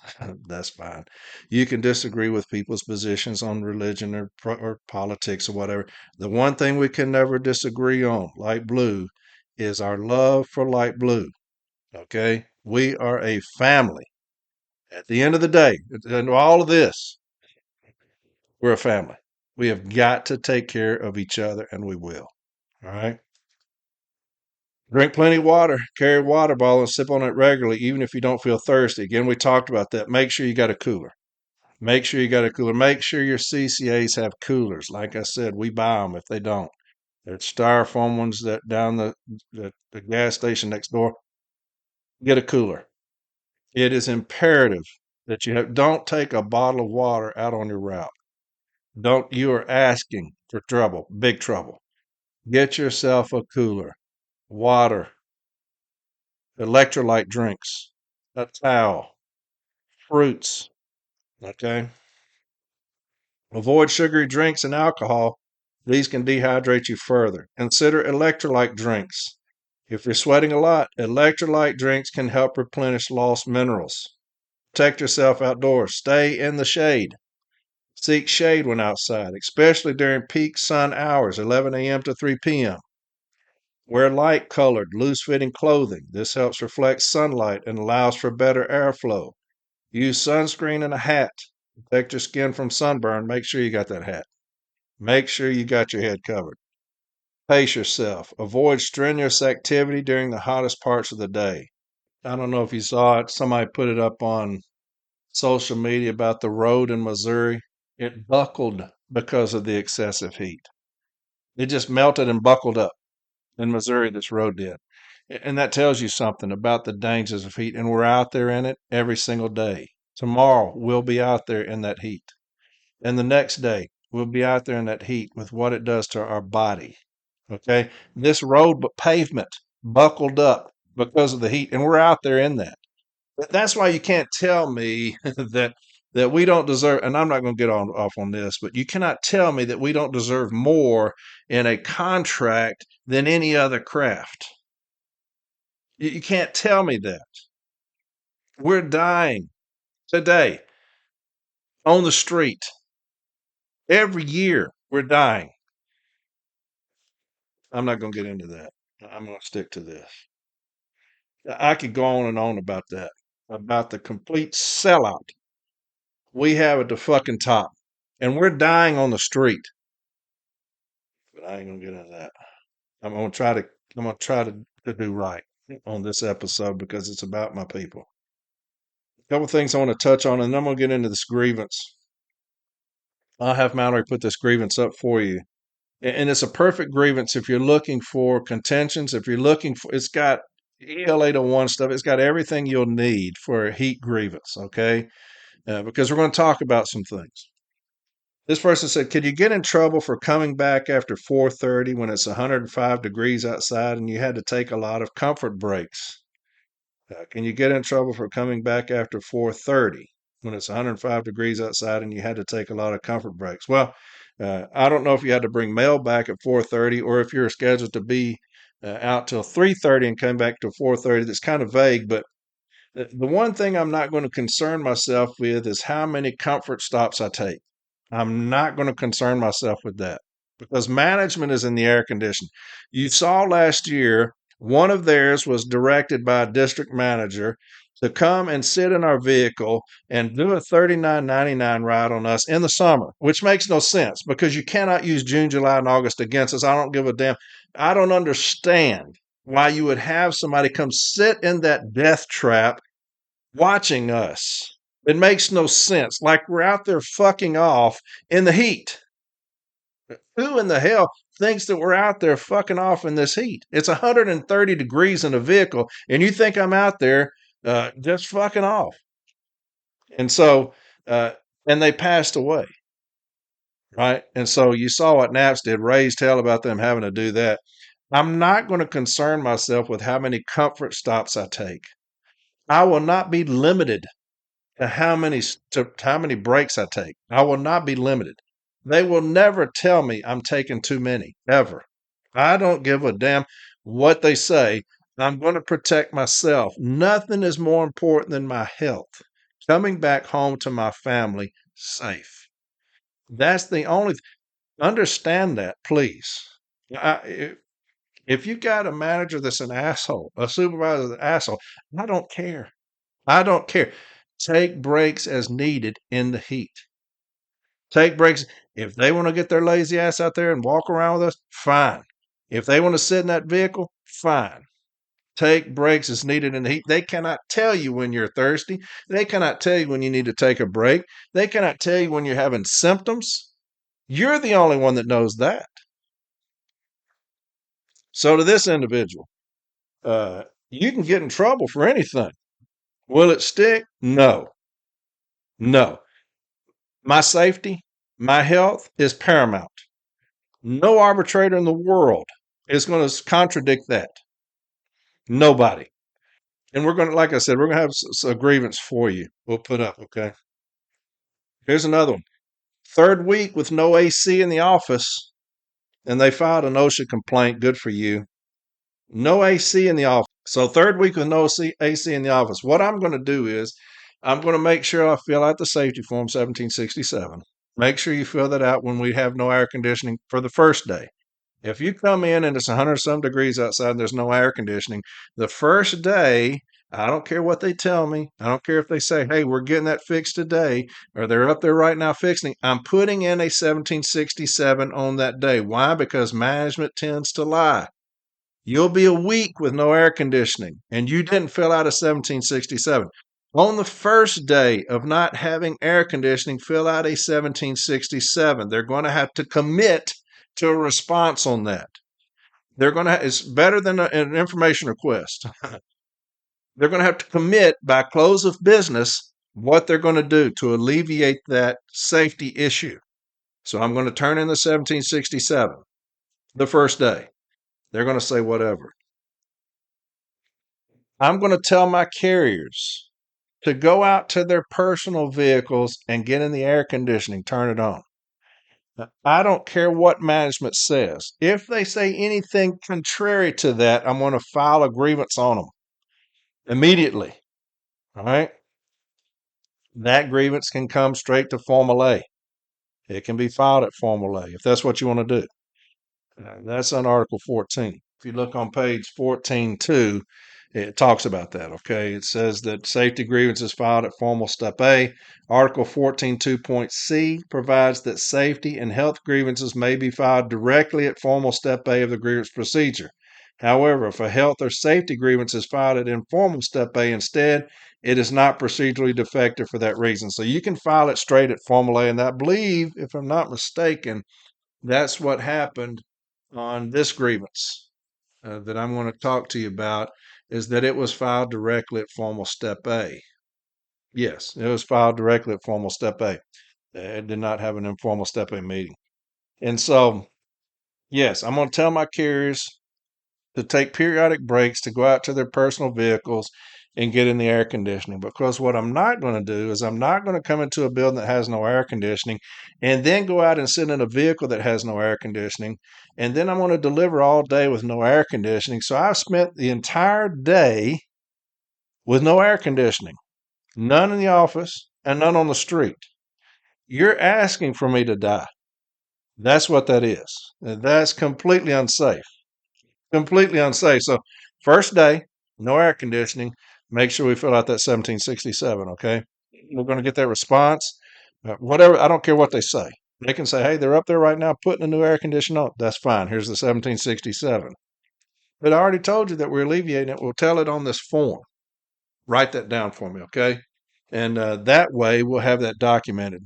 That's fine. You can disagree with people's positions on religion or politics or whatever. The one thing we can never disagree on, light blue, is our love for light blue. Okay. We are a family. At the end of the day, and all of this, we're a family. We have got to take care of each other, and we will. All right. Drink plenty of water. Carry a water bottle and sip on it regularly, even if you don't feel thirsty. Again, we talked about that. Make sure you got a cooler. Make sure you got a cooler. Make sure your CCAs have coolers. Like I said, we buy them if they don't. There's styrofoam ones that down the gas station next door. Get a cooler. It is imperative that don't take a bottle of water out on your route. You are asking for trouble, big trouble. Get yourself a cooler, water, electrolyte drinks, a towel, fruits. Okay. Avoid sugary drinks and alcohol. These can dehydrate you further. Consider electrolyte drinks. If you're sweating a lot, electrolyte drinks can help replenish lost minerals. Protect yourself outdoors. Stay in the shade. Seek shade when outside, especially during peak sun hours, 11 a.m. to 3 p.m. Wear light colored, loose fitting clothing. This helps reflect sunlight and allows for better airflow. Use sunscreen and a hat. Protect your skin from sunburn. Make sure you got that hat. Make sure you got your head covered. Pace yourself. Avoid strenuous activity during the hottest parts of the day. I don't know if you saw it. Somebody put it up on social media about the road in Missouri. It buckled because of the excessive heat. It just melted and buckled up in Missouri, this road did. And that tells you something about the dangers of heat. And we're out there in it every single day. Tomorrow, we'll be out there in that heat. And the next day, we'll be out there in that heat with what it does to our body. Okay. This road, pavement buckled up because of the heat. And we're out there in that. That's why you can't tell me that we don't deserve, and I'm not going to get off on this, but you cannot tell me that we don't deserve more in a contract than any other craft. You can't tell me that. We're dying today on the street. Every year we're dying. I'm not going to get into that. I'm going to stick to this. I could go on and on about that, about the complete sellout we have at the fucking top. And we're dying on the street. But I ain't gonna get into that. I'm gonna try to do right on this episode because it's about my people. A couple things I want to touch on, and then I'm gonna get into this grievance. I'll have Mallory put this grievance up for you. And it's a perfect grievance if you're looking for contentions, if you're looking for EL 801 stuff. It's got everything you'll need for a heat grievance, okay? Because we're going to talk about some things. This person said, "Could you get in trouble for coming back after 4:30 when it's 105 degrees outside and you had to take a lot of comfort breaks? Can you get in trouble for coming back after 4:30 when it's 105 degrees outside and you had to take a lot of comfort breaks?" Well, I don't know if you had to bring mail back at 4:30 or if you're scheduled to be out till 3:30 and come back till 4:30. That's kind of vague, but the one thing I'm not going to concern myself with is how many comfort stops I take. I'm not going to concern myself with that because management is in the air conditioning. You saw last year, one of theirs was directed by a district manager to come and sit in our vehicle and do a $39.99 ride on us in the summer, which makes no sense because you cannot use June, July, and August against us. I don't give a damn. I don't understand why you would have somebody come sit in that death trap watching us. It makes no sense. Like we're out there fucking off in the heat. Who in the hell thinks that we're out there fucking off in this heat? It's 130 degrees in a vehicle, and you think I'm out there just fucking off. And so, and they passed away, right? And so you saw what Naps did, raised hell about them having to do that. I'm not going to concern myself with how many comfort stops I take. I will not be limited to how many breaks I take. I will not be limited. They will never tell me I'm taking too many, ever. I don't give a damn what they say. I'm going to protect myself. Nothing is more important than my health. Coming back home to my family safe. That's the only. Understand that, please. If you got a manager that's an asshole, a supervisor that's an asshole, I don't care. I don't care. Take breaks as needed in the heat. Take breaks. If they want to get their lazy ass out there and walk around with us, fine. If they want to sit in that vehicle, fine. Take breaks as needed in the heat. They cannot tell you when you're thirsty. They cannot tell you when you need to take a break. They cannot tell you when you're having symptoms. You're the only one that knows that. So to this individual, you can get in trouble for anything. Will it stick? No. No. My safety, my health is paramount. No arbitrator in the world is going to contradict that. Nobody. And we're going to, like I said, we're going to have a grievance for you. We'll put up, okay? Here's another one. Third week with no AC in the office, and they filed an OSHA complaint. Good for you. No AC in the office. So third week with no AC in the office. What I'm going to do is I'm going to make sure I fill out the safety form 1767. Make sure you fill that out when we have no air conditioning for the first day. If you come in and it's 100 some degrees outside and there's no air conditioning, the first day, I don't care what they tell me. I don't care if they say, hey, we're getting that fixed today, or they're up there right now fixing it. I'm putting in a 1767 on that day. Why? Because management tends to lie. You'll be a week with no air conditioning, and you didn't fill out a 1767. On the first day of not having air conditioning, fill out a 1767. They're going to have to commit to a response on that. They're going to. It's better than an information request. They're going to have to commit by close of business what they're going to do to alleviate that safety issue. So I'm going to turn in the 1767 the first day. They're going to say whatever. I'm going to tell my carriers to go out to their personal vehicles and get in the air conditioning, turn it on. I don't care what management says. If they say anything contrary to that, I'm going to file a grievance on them immediately. All right. That grievance can come straight to Formal A. It can be filed at Formal A if that's what you want to do. That's on Article 14. If you look on page 14.2, it talks about that, okay? It says that safety grievances filed at Formal Step A. Article 14.2.c provides that safety and health grievances may be filed directly at Formal Step A of the grievance procedure. However, if a health or safety grievance is filed at Informal Step A instead, it is not procedurally defective for that reason. So you can file it straight at Formal A, and I believe, if I'm not mistaken, that's what happened on this grievance that I'm going to talk to you about. is that it was filed directly at formal step A. Yes, it was filed directly at formal step A. It did not have an informal step A meeting. And so, yes, I'm going to tell my carriers to take periodic breaks to go out to their personal vehicles and get in the air conditioning. Because what I'm not going to do is I'm not going to come into a building that has no air conditioning and then go out and sit in a vehicle that has no air conditioning. And then I'm going to deliver all day with no air conditioning. So I've spent the entire day with no air conditioning, none in the office and none on the street. You're asking for me to die. That's what that is. That's completely unsafe. Completely unsafe. So, first day, no air conditioning. Make sure we fill out that 1767. Okay, we're going to get that response. Whatever. I don't care what they say. They can say, "Hey, they're up there right now putting a new air conditioner on." That's fine. Here's the 1767. But I already told you that we're alleviating it. We'll tell it on this form. Write that down for me, okay? And that way, we'll have that documented.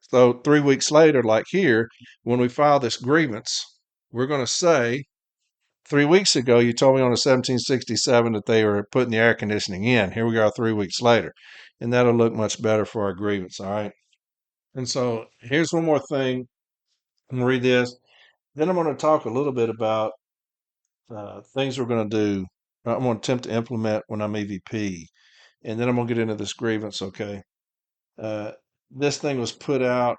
So 3 weeks later, like here, when we file this grievance, we're going to say 3 weeks ago, you told me on the 1767 that they were putting the air conditioning in. Here we are 3 weeks later. And that'll look much better for our grievance. All right. And so here's one more thing. I'm going to read this. Then I'm going to talk a little bit about things we're going to do. I'm going to attempt to implement when I'm EVP. And then I'm going to get into this grievance. Okay. This thing was put out.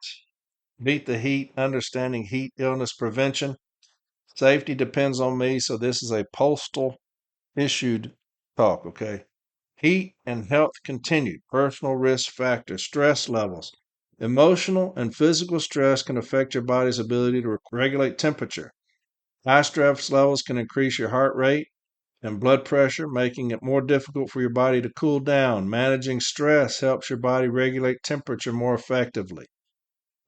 Beat the heat, understanding heat illness prevention. Safety depends on me. So this is a postal issued talk, okay? Heat and health continued. Personal risk factors, stress levels. Emotional and physical stress can affect your body's ability to regulate temperature. High stress levels can increase your heart rate and blood pressure, making it more difficult for your body to cool down. Managing stress helps your body regulate temperature more effectively.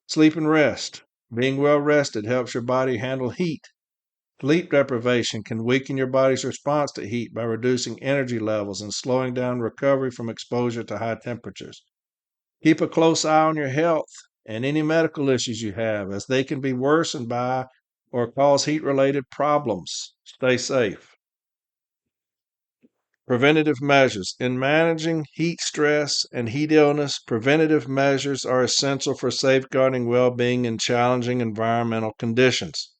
Sleep and rest. Being well rested helps your body handle heat. Sleep deprivation can weaken your body's response to heat by reducing energy levels and slowing down recovery from exposure to high temperatures. Keep a close eye on your health and any medical issues you have, as they can be worsened by or cause heat related problems. Stay safe. Preventative measures. In managing heat stress and heat illness, preventative measures are essential for safeguarding well being in challenging environmental conditions.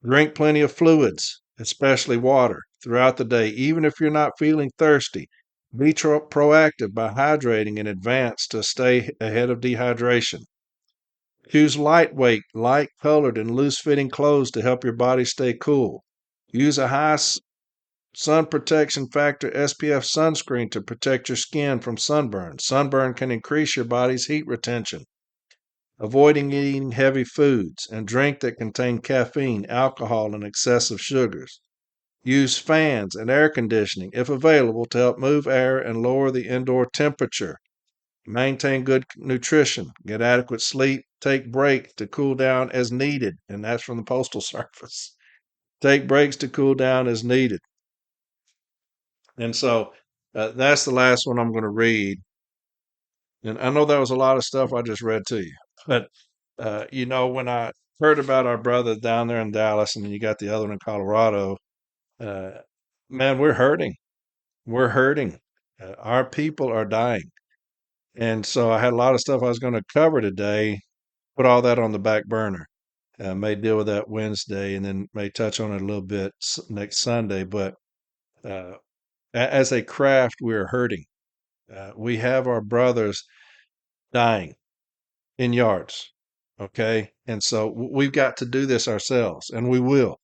Drink plenty of fluids, especially water, throughout the day, even if you're not feeling thirsty. Be proactive by hydrating in advance to stay ahead of dehydration. Choose lightweight, light colored, and loose fitting clothes to help your body stay cool. Use a high sun protection factor SPF sunscreen to protect your skin from sunburn. Sunburn can increase your body's heat retention. Avoiding eating heavy foods and drink that contain caffeine, alcohol, and excessive sugars. Use fans and air conditioning, if available, to help move air and lower the indoor temperature. Maintain good nutrition, get adequate sleep, take breaks to cool down as needed. And that's from the Postal Service. Take breaks to cool down as needed. And so that's the last one I'm going to read. And I know that was a lot of stuff I just read to you. But, when I heard about our brother down there in Dallas and then you got the other one in Colorado, uh, man, we're hurting. We're hurting. Our people are dying. And so I had a lot of stuff I was going to cover today, put all that on the back burner. May deal with that Wednesday and then may touch on it a little bit next Sunday. But uh, as a craft, we're hurting. We have our brothers dying in yards. Okay. And so we've got to do this ourselves, and we will.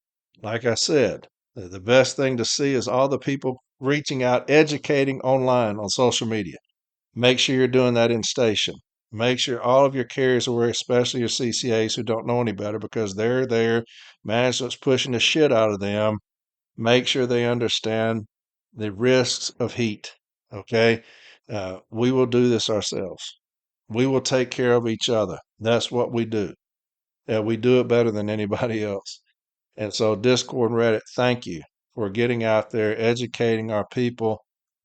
Like I said, the best thing to see is all the people reaching out, educating online on social media. Make sure you're doing that in station. Make sure all of your carriers are aware, especially your CCAs who don't know any better, because they're there. Management's pushing the shit out of them. Make sure they understand the risks of heat. Okay. We will do this ourselves. We will take care of each other. That's what we do. We do it better than anybody else. And so, Discord and Reddit, thank you for getting out there, educating our people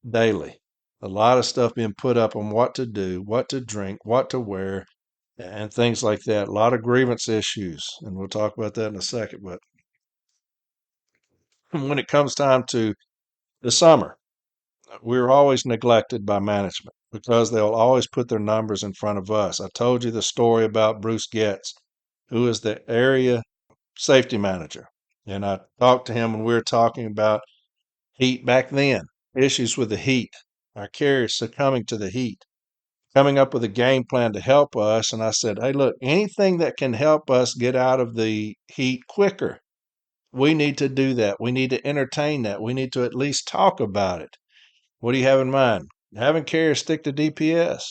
daily. A lot of stuff being put up on what to do, what to drink, what to wear, and things like that. A lot of grievance issues, and we'll talk about that in a second. But when it comes time to The summer, we were always neglected by management because they'll always put their numbers in front of us. I told you the story about Bruce Getz, who is the area safety manager. And I talked to him when we were talking about heat back then, issues with the heat, our carriers succumbing to the heat, coming up with a game plan to help us. And I said, hey, look, anything that can help us get out of the heat quicker, we need to do that. We need to entertain that. We need to at least talk about it. What do you have in mind? Having carriers stick to DPS.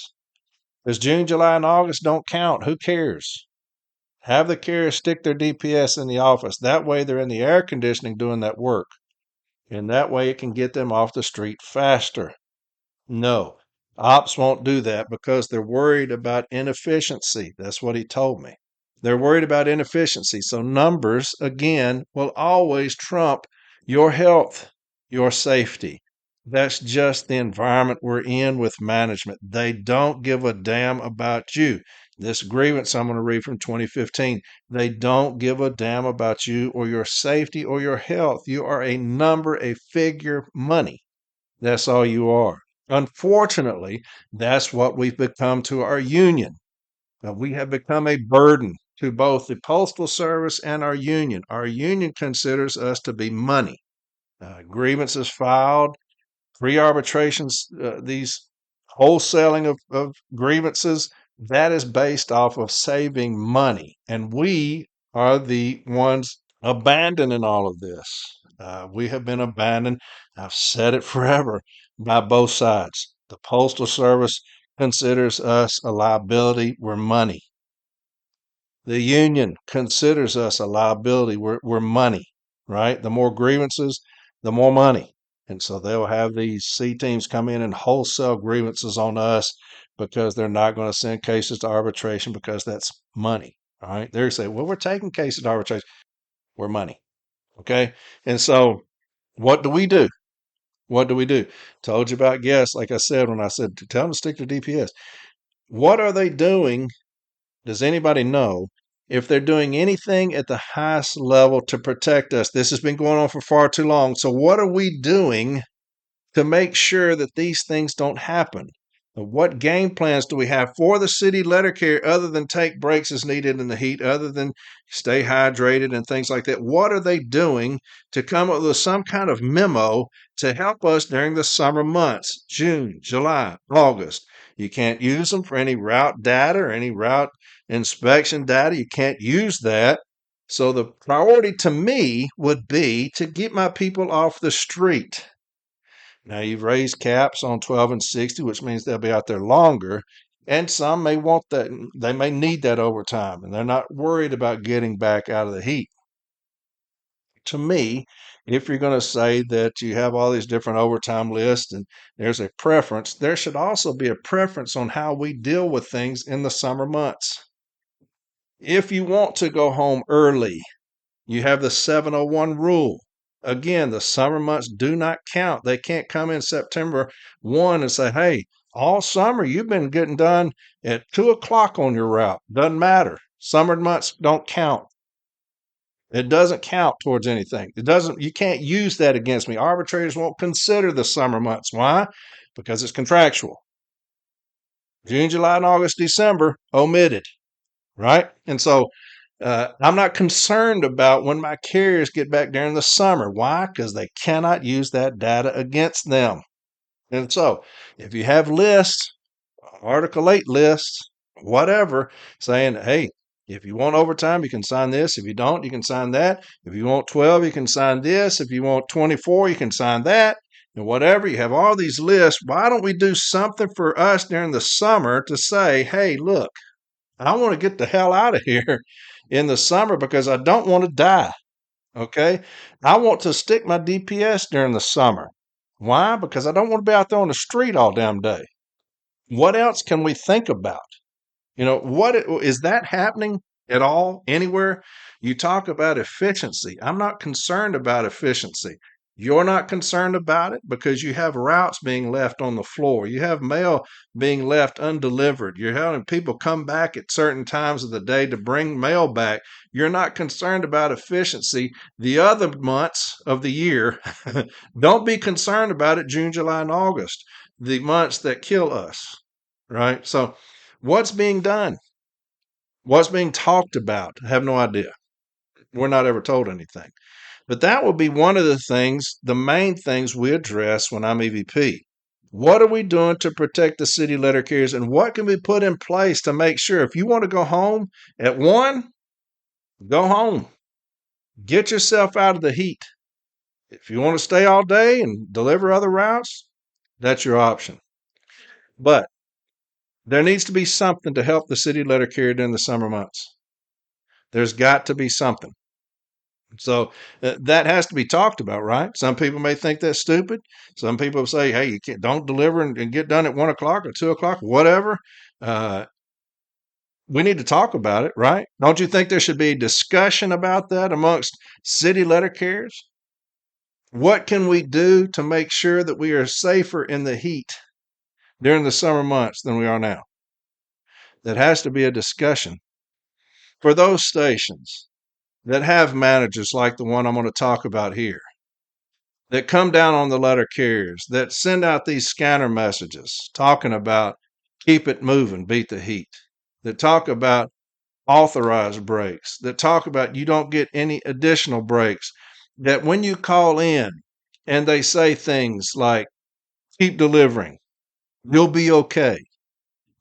Because June, July, and August don't count. Who cares? Have the carriers stick their DPS in the office. That way they're in the air conditioning doing that work. And that way it can get them off the street faster. No, ops won't do that because they're worried about inefficiency. That's what he told me. They're worried about inefficiency. So numbers, again, will always trump your health, your safety. That's just the environment we're in with management. They don't give a damn about you. This grievance I'm going to read from 2015. They don't give a damn about you or your safety or your health. You are a number, a figure, money. That's all you are. Unfortunately, that's what we've become to our union. We have become a burden to both the Postal Service and our union. Our union considers us to be money. Grievances filed, pre-arbitrations, these wholesaling of grievances, that is based off of saving money. And we are the ones abandoning all of this. We have been abandoned. I've said it forever by both sides. The Postal Service considers us a liability. We're money. The union considers us a liability. We're money, right? The more grievances, the more money. And so they'll have these C teams come in and wholesale grievances on us because they're not going to send cases to arbitration because that's money. All right. They're saying, well, we're taking cases to arbitration. We're money. Okay. And so what do we do? What do we do? Told you about guests. Like I said, when I said, tell them to stick to DPS. What are they doing? Does anybody know if they're doing anything at the highest level to protect us? This has been going on for far too long. So what are we doing to make sure that these things don't happen? What game plans do we have for the city letter carrier other than take breaks as needed in the heat, other than stay hydrated and things like that? What are they doing to come up with some kind of memo to help us during the summer months, June, July, August? You can't use them for any route data or any route inspection data. You can't use that. So the priority to me would be to get my people off the street. Now you've raised caps on 12 and 60, which means they'll be out there longer. And some may want that, they may need that overtime, and they're not worried about getting back out of the heat. To me, if you're going to say that you have all these different overtime lists and there's a preference, there should also be a preference on how we deal with things in the summer months. If you want to go home early, you have the 701 rule. Again, the summer months do not count. They can't come in September 1 and say, hey, all summer you've been getting done at 2 o'clock on your route. Doesn't matter. Summer months don't count. It doesn't count towards anything. You can't use that against me. Arbitrators won't consider the summer months. Why? Because it's contractual. June, July, and August, December, omitted. Right? And so I'm not concerned about when my carriers get back during the summer. Why? Because they cannot use that data against them. And so if you have lists, Article 8 lists, whatever, saying, hey, if you want overtime, you can sign this. If you don't, you can sign that. If you want 12, you can sign this. If you want 24, you can sign that. And whatever, you have all these lists. Why don't we do something for us during the summer to say, hey, look, I want to get the hell out of here in the summer because I don't want to die. Okay. I want to stick my DPS during the summer. Why? Because I don't want to be out there on the street all damn day. What else can we think about? What is that happening at all anywhere? You talk about efficiency. I'm not concerned about efficiency. You're not concerned about it because you have routes being left on the floor. You have mail being left undelivered. You're having people come back at certain times of the day to bring mail back. You're not concerned about efficiency. The other months of the year, don't be concerned about it June, July, and August, the months that kill us, right? So, what's being done? What's being talked about? I have no idea. We're not ever told anything. But that will be one of the things, the main things we address when I'm EVP. What are we doing to protect the city letter carriers, and what can we put in place to make sure if you want to go home at 1, go home. Get yourself out of the heat. If you want to stay all day and deliver other routes, that's your option. But there needs to be something to help the city letter carrier during the summer months. There's got to be something. So that has to be talked about, right? Some people may think that's stupid. Some people say, "Hey, you don't deliver and get done at 1 o'clock or 2 o'clock, whatever." We need to talk about it, right? Don't you think there should be a discussion about that amongst city letter carriers? What can we do to make sure that we are safer in the heat during the summer months than we are now? That has to be a discussion for those stations that have managers like the one I'm going to talk about here, that come down on the letter carriers, that send out these scanner messages talking about keep it moving, beat the heat, that talk about authorized breaks, that talk about you don't get any additional breaks, that when you call in and they say things like keep delivering, you'll be okay,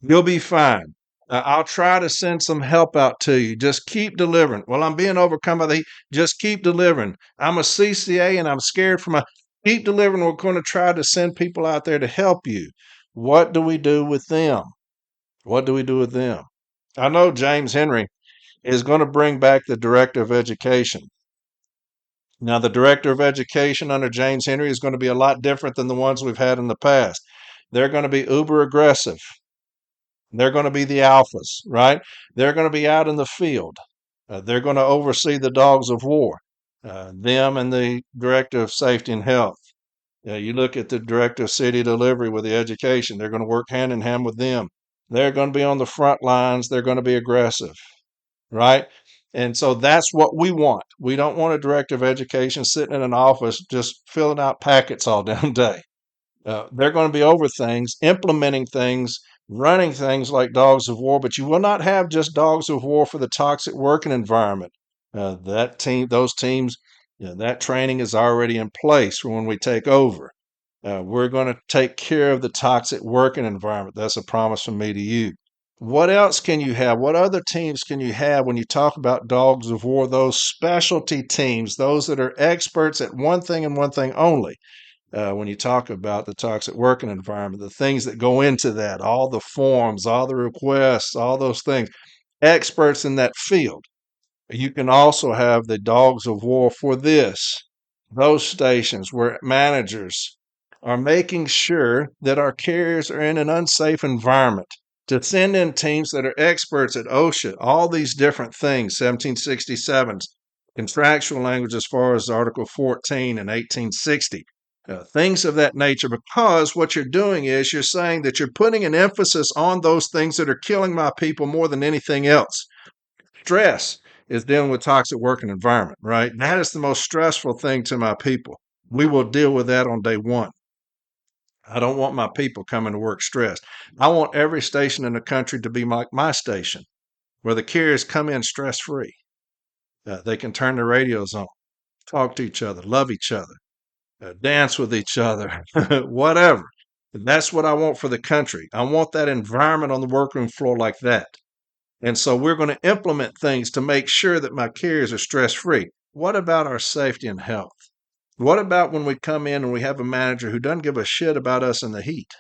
you'll be fine. I'll try to send some help out to you. Just keep delivering. Well, I'm being overcome by the heat. Just keep delivering. I'm a CCA and I'm scared for my. Keep delivering. We're going to try to send people out there to help you. What do we do with them? What do we do with them? I know James Henry is going to bring back the Director of Education. Now, the Director of Education under James Henry is going to be a lot different than the ones we've had in the past. They're going to be uber aggressive. They're going to be the alphas, right? They're going to be out in the field. They're going to oversee the dogs of war, them and the Director of Safety and Health. You look at the Director of City Delivery with the education, they're going to work hand in hand with them. They're going to be on the front lines. They're going to be aggressive, right? And so that's what we want. We don't want a Director of Education sitting in an office just filling out packets all damn day. They're going to be over things, implementing things, running things like dogs of war, but you will not have just dogs of war for the toxic working environment. Those teams, that training is already in place for when we take over. We're going to take care of the toxic working environment. That's a promise from me to you. What else can you have? What other teams can you have when you talk about dogs of war? Those specialty teams, those that are experts at one thing and one thing only. When you talk about the toxic working environment, the things that go into that, all the forms, all the requests, all those things, experts in that field. You can also have the dogs of war for this, those stations where managers are making sure that our carriers are in an unsafe environment. To send in teams that are experts at OSHA, all these different things, 1767's contractual language as far as Article 14 and 1860. Things of that nature, because what you're doing is you're saying that you're putting an emphasis on those things that are killing my people more than anything else. Stress is dealing with toxic working environment, right? That is the most stressful thing to my people. We will deal with that on day one. I don't want my people coming to work stressed. I want every station in the country to be like my station, where the carriers come in stress free. They can turn their radios on, talk to each other, love each other, dance with each other, whatever. That's what I want for the country. I want that environment on the workroom floor like that. And so we're going to implement things to make sure that my carriers are stress free. What about our safety and health? What about when we come in and we have a manager who doesn't give a shit about us in the heat?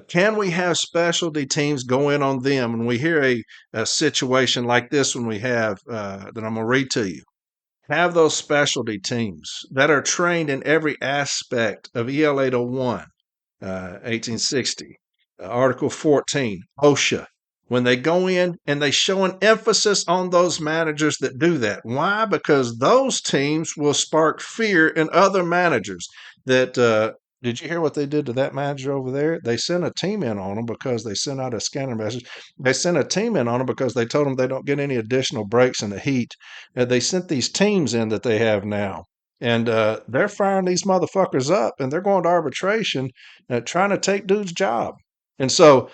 Can we have specialty teams go in on them when we hear a situation like this one we have that I'm going to read to you? Have those specialty teams that are trained in every aspect of EL 801, 1860, Article 14, OSHA, when they go in and they show an emphasis on those managers that do that. Why? Because those teams will spark fear in other managers. That did you hear what they did to that manager over there? They sent a team in on them because they sent out a scanner message. They sent a team in on them because they told them they don't get any additional breaks in the heat. They sent these teams in that they have now. And they're firing these motherfuckers up, and they're going to arbitration, trying to take dude's job. And so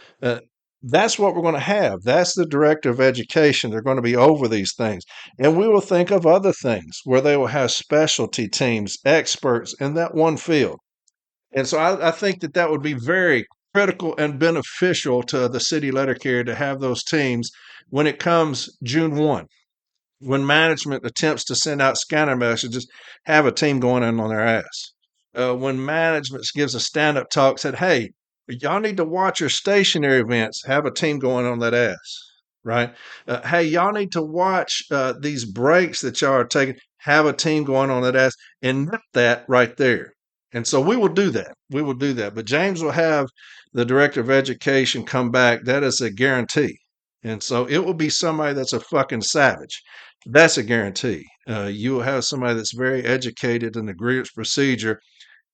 that's what we're going to have. That's the director of education. They're going to be over these things. And we will think of other things where they will have specialty teams, experts in that one field. And so I think that that would be very critical and beneficial to the city letter carrier to have those teams when it comes June 1. When management attempts to send out scanner messages, have a team going in on their ass. When management gives a stand-up talk, said, hey, y'all need to watch your stationary events, have a team going on that ass, right? Hey, y'all need to watch these breaks that y'all are taking, have a team going on that ass, and nip that right there. And so we will do that. We will do that. But James will have the director of education come back. That is a guarantee. And so it will be somebody that's a fucking savage. That's a guarantee. You will have somebody that's very educated in the grievance procedure.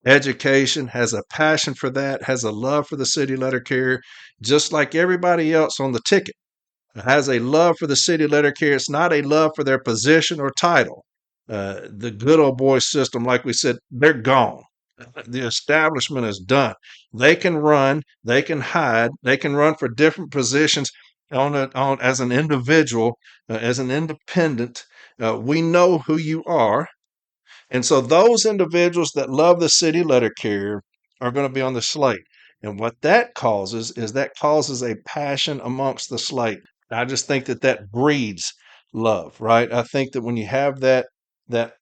Education, has a passion for that, has a love for the city letter carrier, just like everybody else on the ticket. Has a love for the city letter carrier. It's not a love for their position or title. The good old boy system, like we said, they're gone. The establishment is done. They can run, they can hide, they can run for different positions on as an individual, as an independent. We know who you are. And so those individuals that love the city letter carrier are going to be on the slate. And what that causes is that causes a passion amongst the slate. I just think that that breeds love, right? I think that when you have that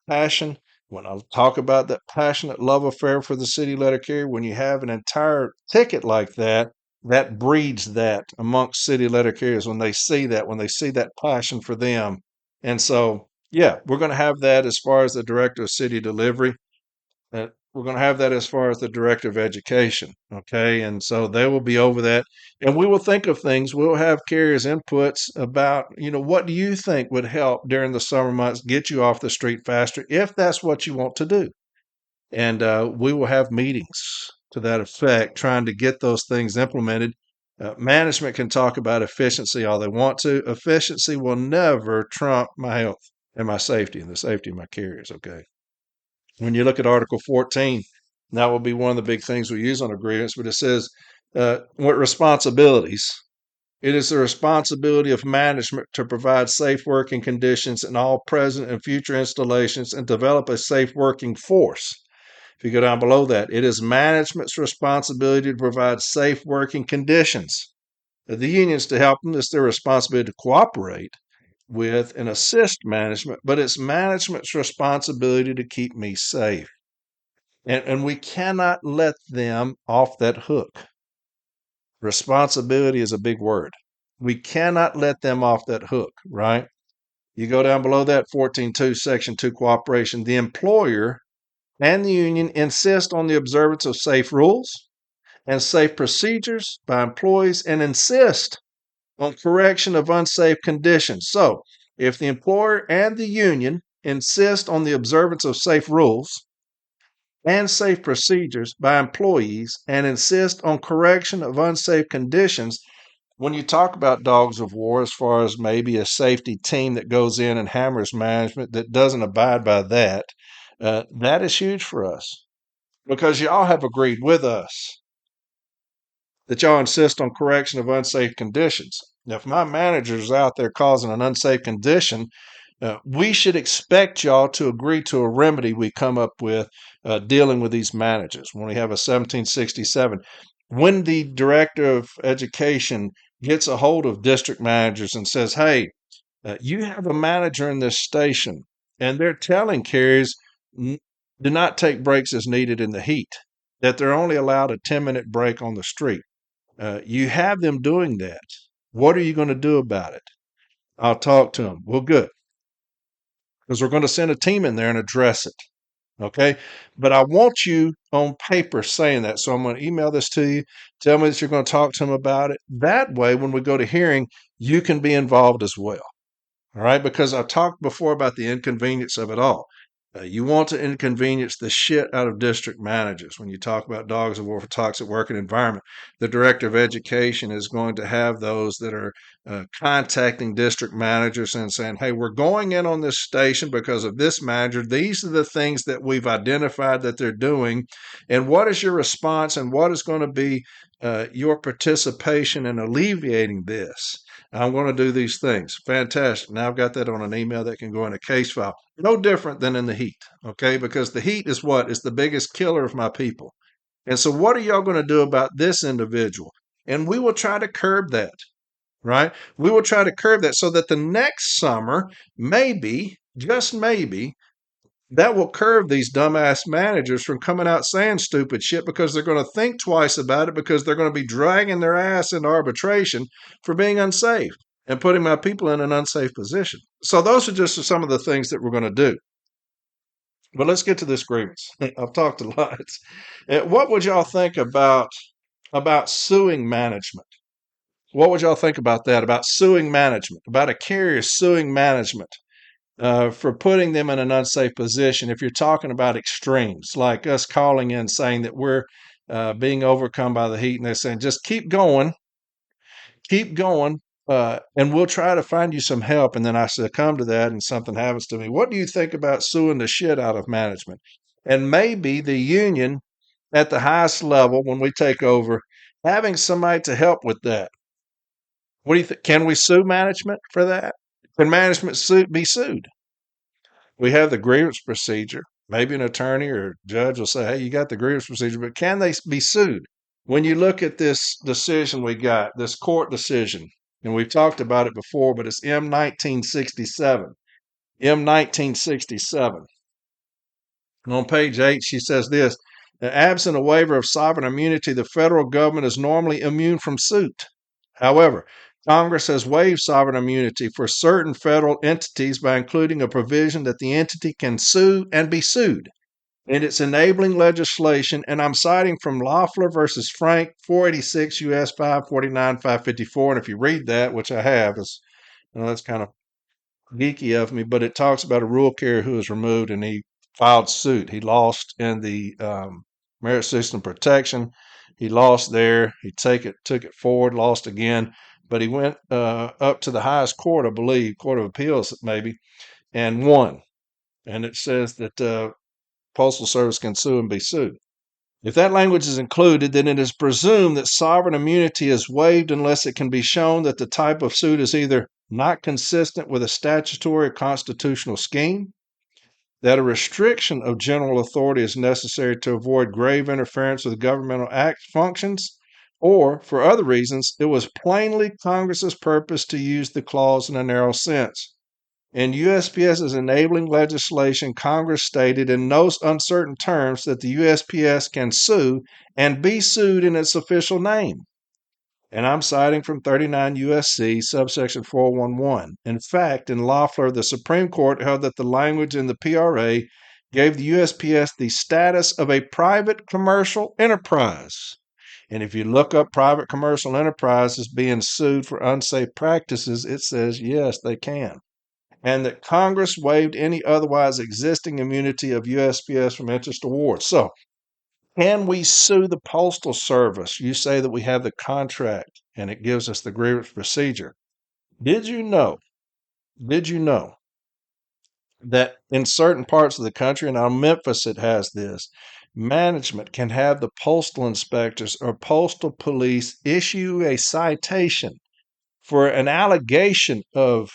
passion, when I talk about that passionate love affair for the city letter carrier, when you have an entire ticket like that, that breeds that amongst city letter carriers when they see that passion for them. And so, yeah, we're going to have that as far as the director of city delivery. We're going to have that as far as the director of education. Okay. And so they will be over that. And we will think of things. We'll have carriers' inputs about, what do you think would help during the summer months get you off the street faster if that's what you want to do. And we will have meetings to that effect, trying to get those things implemented. Management can talk about efficiency all they want to. Efficiency will never trump my health and my safety and the safety of my carriers. Okay. When you look at Article 14, that will be one of the big things we use on a grievance, but it says what responsibilities. It is the responsibility of management to provide safe working conditions in all present and future installations and develop a safe working force. If you go down below that, it is management's responsibility to provide safe working conditions. The unions to help them, it's their responsibility to cooperate with and assist management, but it's management's responsibility to keep me safe. And we cannot let them off that hook. Responsibility is a big word. We cannot let them off that hook, right? You go down below that, 14.2, Section 2, cooperation. The employer and the union insist on the observance of safe rules and safe procedures by employees and insist on correction of unsafe conditions. So, if the employer and the union insist on the observance of safe rules and safe procedures by employees and insist on correction of unsafe conditions, when you talk about dogs of war, as far as maybe a safety team that goes in and hammers management that doesn't abide by that, that is huge for us because y'all have agreed with us that y'all insist on correction of unsafe conditions. Now, if my manager is out there causing an unsafe condition, we should expect y'all to agree to a remedy we come up with dealing with these managers. When we have a 1767, when the director of education gets a hold of district managers and says, hey, you have a manager in this station, and they're telling carriers do not take breaks as needed in the heat, that they're only allowed a 10-minute break on the street. You have them doing that. What are you going to do about it? I'll talk to them. Well, good. Because we're going to send a team in there and address it. Okay. But I want you on paper saying that. So I'm going to email this to you. Tell me that you're going to talk to them about it. That way, when we go to hearing, you can be involved as well. All right. Because I've talked before about the inconvenience of it all. You want to inconvenience the shit out of district managers. When you talk about dogs of war for toxic working environment, the director of education is going to have those that are contacting district managers and saying, hey, we're going in on this station because of this manager. These are the things that we've identified that they're doing. And what is your response and what is going to be your participation in alleviating this? I'm going to do these things. Fantastic. Now I've got that on an email that can go in a case file. No different than in the heat, okay? Because the heat is what is the biggest killer of my people. And so, what are y'all going to do about this individual? And we will try to curb that, right? We will try to curb that so that the next summer, maybe, just maybe, that will curb these dumbass managers from coming out saying stupid shit because they're going to think twice about it because they're going to be dragging their ass into arbitration for being unsafe and putting my people in an unsafe position. So those are just some of the things that we're going to do. But let's get to this grievance. I've talked a lot. What would y'all think about suing management? What would y'all think about that? About suing management? About a carrier suing management? For putting them in an unsafe position if you're talking about extremes, like us calling in saying that we're being overcome by the heat, and they're saying, just keep going, and we'll try to find you some help. And then I succumb to that and something happens to me. What do you think about suing the shit out of management? And maybe the union at the highest level, when we take over, having somebody to help with that. What do you think? Can we sue management for that? Can management be sued? We have the grievance procedure. Maybe an attorney or judge will say, hey, you got the grievance procedure, but can they be sued? When you look at this decision we got, this court decision, and we've talked about it before, but it's M 1967. M 1967. And on page 8, she says this: absent a waiver of sovereign immunity, the federal government is normally immune from suit. However, Congress has waived sovereign immunity for certain federal entities by including a provision that the entity can sue and be sued in its enabling legislation. And I'm citing from Loeffler versus Frank, 486 U.S. 549, 554. And if you read that, which I have, that's kind of geeky of me, but it talks about a rural carrier who was removed and he filed suit. He lost in the Merit System Protection. He lost there. He took it forward, lost again, but he went up to the highest court, I believe, Court of Appeals maybe, and won. And it says that Postal Service can sue and be sued. If that language is included, then it is presumed that sovereign immunity is waived unless it can be shown that the type of suit is either not consistent with a statutory or constitutional scheme, that a restriction of general authority is necessary to avoid grave interference with governmental functions, or, for other reasons, it was plainly Congress's purpose to use the clause in a narrow sense. In USPS's enabling legislation, Congress stated in no uncertain terms that the USPS can sue and be sued in its official name. And I'm citing from 39 USC subsection 411. In fact, in Loeffler, the Supreme Court held that the language in the PRA gave the USPS the status of a private commercial enterprise. And if you look up private commercial enterprises being sued for unsafe practices, it says yes, they can. And that Congress waived any otherwise existing immunity of USPS from interest awards. So, can we sue the Postal Service? You say that we have the contract and it gives us the grievance procedure. Did you know that in certain parts of the country, and on Memphis it has this, management can have the postal inspectors or postal police issue a citation for an allegation of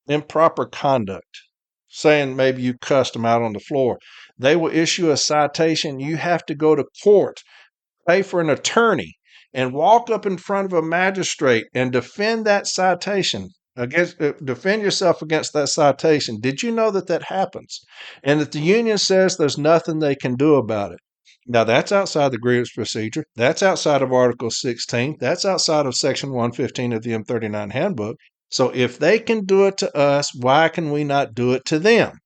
improper conduct, saying maybe you cussed them out on the floor. They will issue a citation. You have to go to court, pay for an attorney, and walk up in front of a magistrate and defend that citation defend yourself against that citation. Did you know that that happens? And that the union says there's nothing they can do about it. Now, that's outside the grievance procedure. That's outside of Article 16. That's outside of Section 115 of the M39 Handbook. So if they can do it to us, why can we not do it to them?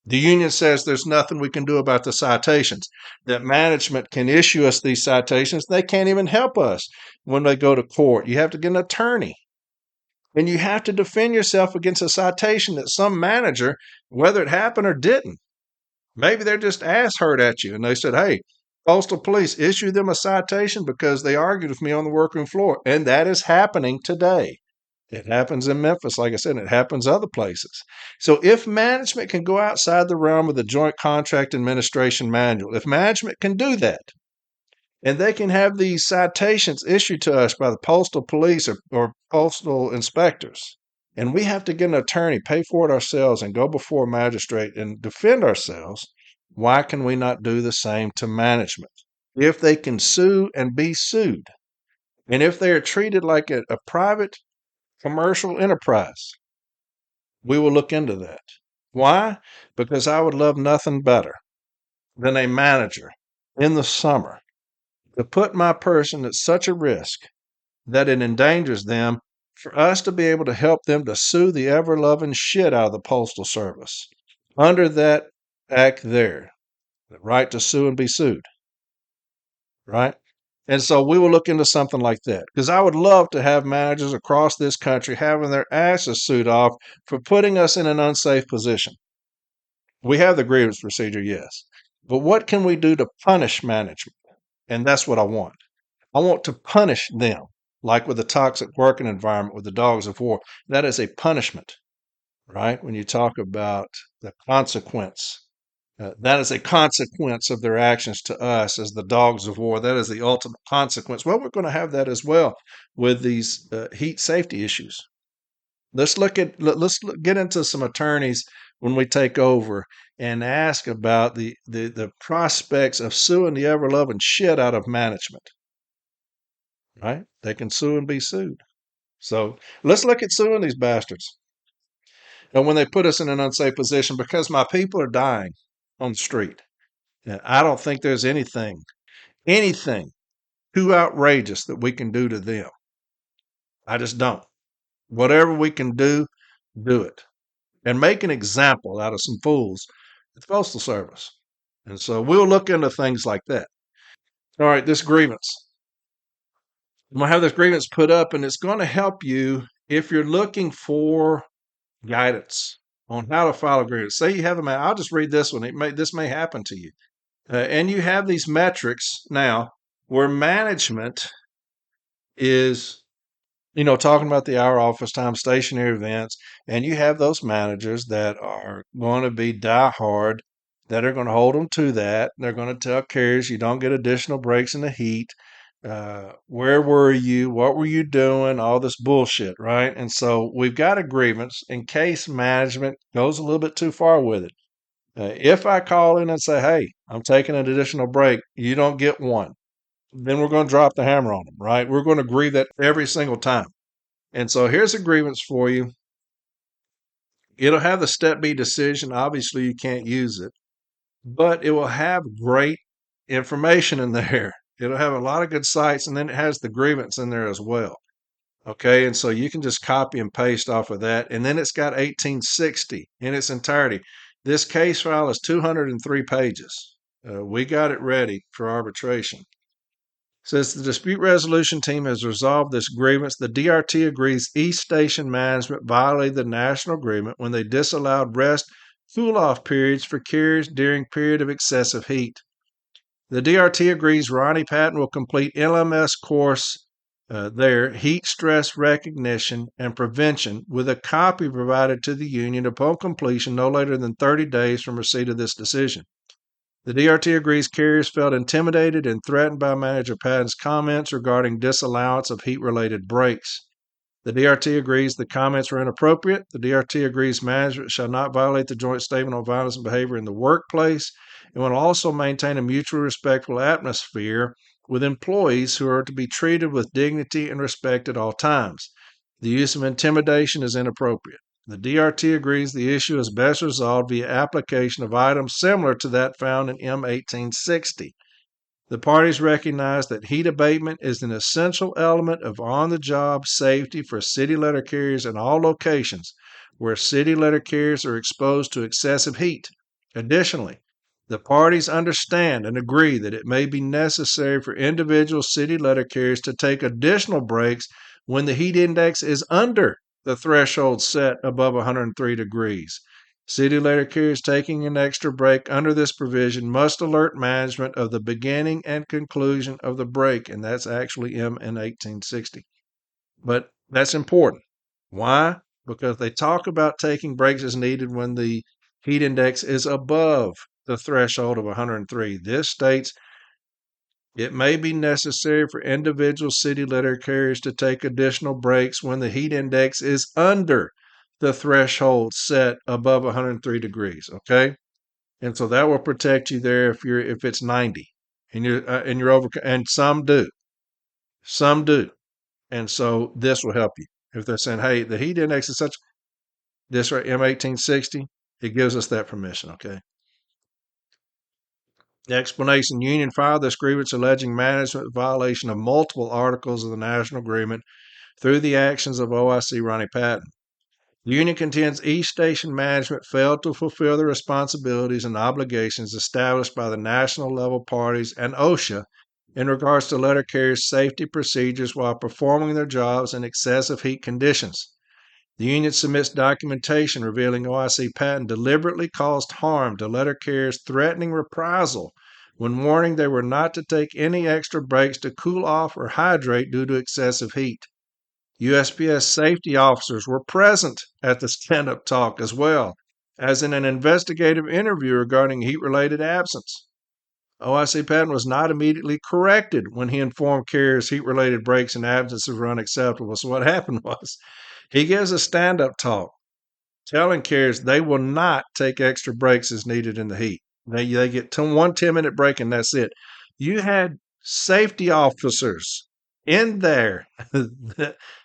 The union says there's nothing we can do about the citations, that management can issue us these citations. They can't even help us when they go to court. You have to get an attorney. And you have to defend yourself against a citation that some manager, whether it happened or didn't, maybe they're just ass hurt at you. And they said, hey, Postal Police, issue them a citation because they argued with me on the workroom floor. And that is happening today. It happens in Memphis, like I said, and it happens other places. So if management can go outside the realm of the Joint Contract Administration Manual, if management can do that, and they can have these citations issued to us by the postal police or postal inspectors, and we have to get an attorney, pay for it ourselves, and go before a magistrate and defend ourselves, why can we not do the same to management? If they can sue and be sued, and if they are treated like a private commercial enterprise, we will look into that. Why? Because I would love nothing better than a manager in the summer to put my person at such a risk that it endangers them, for us to be able to help them to sue the ever-loving shit out of the Postal Service under that act there, the right to sue and be sued, right? And so we will look into something like that, because I would love to have managers across this country having their asses sued off for putting us in an unsafe position. We have the grievance procedure, yes. But what can we do to punish management? And that's what I want. I want to punish them, like with the toxic working environment with the dogs of war. That is a punishment, right? When you talk about the consequence, that is a consequence of their actions to us as the dogs of war. That is the ultimate consequence. Well, we're going to have that as well with these heat safety issues. Let's get into some attorneys when we take over and ask about the prospects of suing the ever-loving shit out of management. Right? They can sue and be sued. So let's look at suing these bastards. And when they put us in an unsafe position, because my people are dying on the street. And I don't think there's anything too outrageous that we can do to them. I just don't. Whatever we can do it. And make an example out of some fools at the Postal Service. And so we'll look into things like that. All right, this grievance. I'm going to have this grievance put up, and it's going to help you if you're looking for guidance on how to file a grievance. Say you have a man. I'll just read this one. This may happen to you. And you have these metrics now where management is, talking about the hour, office time, stationary events, and you have those managers that are going to be diehard, that are going to hold them to that. They're going to tell carriers you don't get additional breaks in the heat. Where were you? What were you doing? All this bullshit, right? And so we've got a grievance in case management goes a little bit too far with it. If I call in and say, hey, I'm taking an additional break, you don't get one, then we're going to drop the hammer on them, right? We're going to grieve that every single time. And so here's a grievance for you. It'll have the Step B decision. Obviously, you can't use it, but it will have great information in there. It'll have a lot of good sites, and then it has the grievance in there as well. Okay, and so you can just copy and paste off of that. And then it's got 1860 in its entirety. This case file is 203 pages. We got it ready for arbitration. Says the dispute resolution team has resolved this grievance. The DRT agrees East Station management violated the national agreement when they disallowed rest cool-off periods for carriers during period of excessive heat. The DRT agrees Ronnie Patton will complete LMS course heat stress recognition and prevention, with a copy provided to the union upon completion no later than 30 days from receipt of this decision. The DRT agrees carriers felt intimidated and threatened by Manager Patton's comments regarding disallowance of heat-related breaks. The DRT agrees the comments were inappropriate. The DRT agrees management shall not violate the joint statement on violence and behavior in the workplace, and will also maintain a mutually respectful atmosphere with employees who are to be treated with dignity and respect at all times. The use of intimidation is inappropriate. The DRT agrees the issue is best resolved via application of items similar to that found in M1860. The parties recognize that heat abatement is an essential element of on-the-job safety for city letter carriers in all locations where city letter carriers are exposed to excessive heat. Additionally, the parties understand and agree that it may be necessary for individual city letter carriers to take additional breaks when the heat index is under the threshold set above 103 degrees. City letter carriers taking an extra break under this provision must alert management of the beginning and conclusion of the break, and that's actually M in 1860. But that's important. Why? Because they talk about taking breaks as needed when the heat index is above the threshold of 103. This states it may be necessary for individual city letter carriers to take additional breaks when the heat index is under the threshold set above 103 degrees. Okay, and so that will protect you there if it's 90 and you're over, and some do, and so this will help you if they're saying, hey, the heat index is such this right M1860. It gives us that permission. Okay. The explanation: union filed this grievance alleging management violation of multiple articles of the national agreement through the actions of OIC Ronnie Patton. The union contends East Station management failed to fulfill the responsibilities and obligations established by the national level parties and OSHA in regards to letter carriers' safety procedures while performing their jobs in excessive heat conditions. The union submits documentation revealing OIC Patton deliberately caused harm to letter carriers, threatening reprisal when warning they were not to take any extra breaks to cool off or hydrate due to excessive heat. USPS safety officers were present at the stand-up talk as well as in an investigative interview regarding heat-related absence. OIC Patton was not immediately corrected when he informed carriers heat-related breaks and absences were unacceptable. So what happened was he gives a stand-up talk telling carriers they will not take extra breaks as needed in the heat. They get 1 10-minute break and that's it. You had safety officers in there.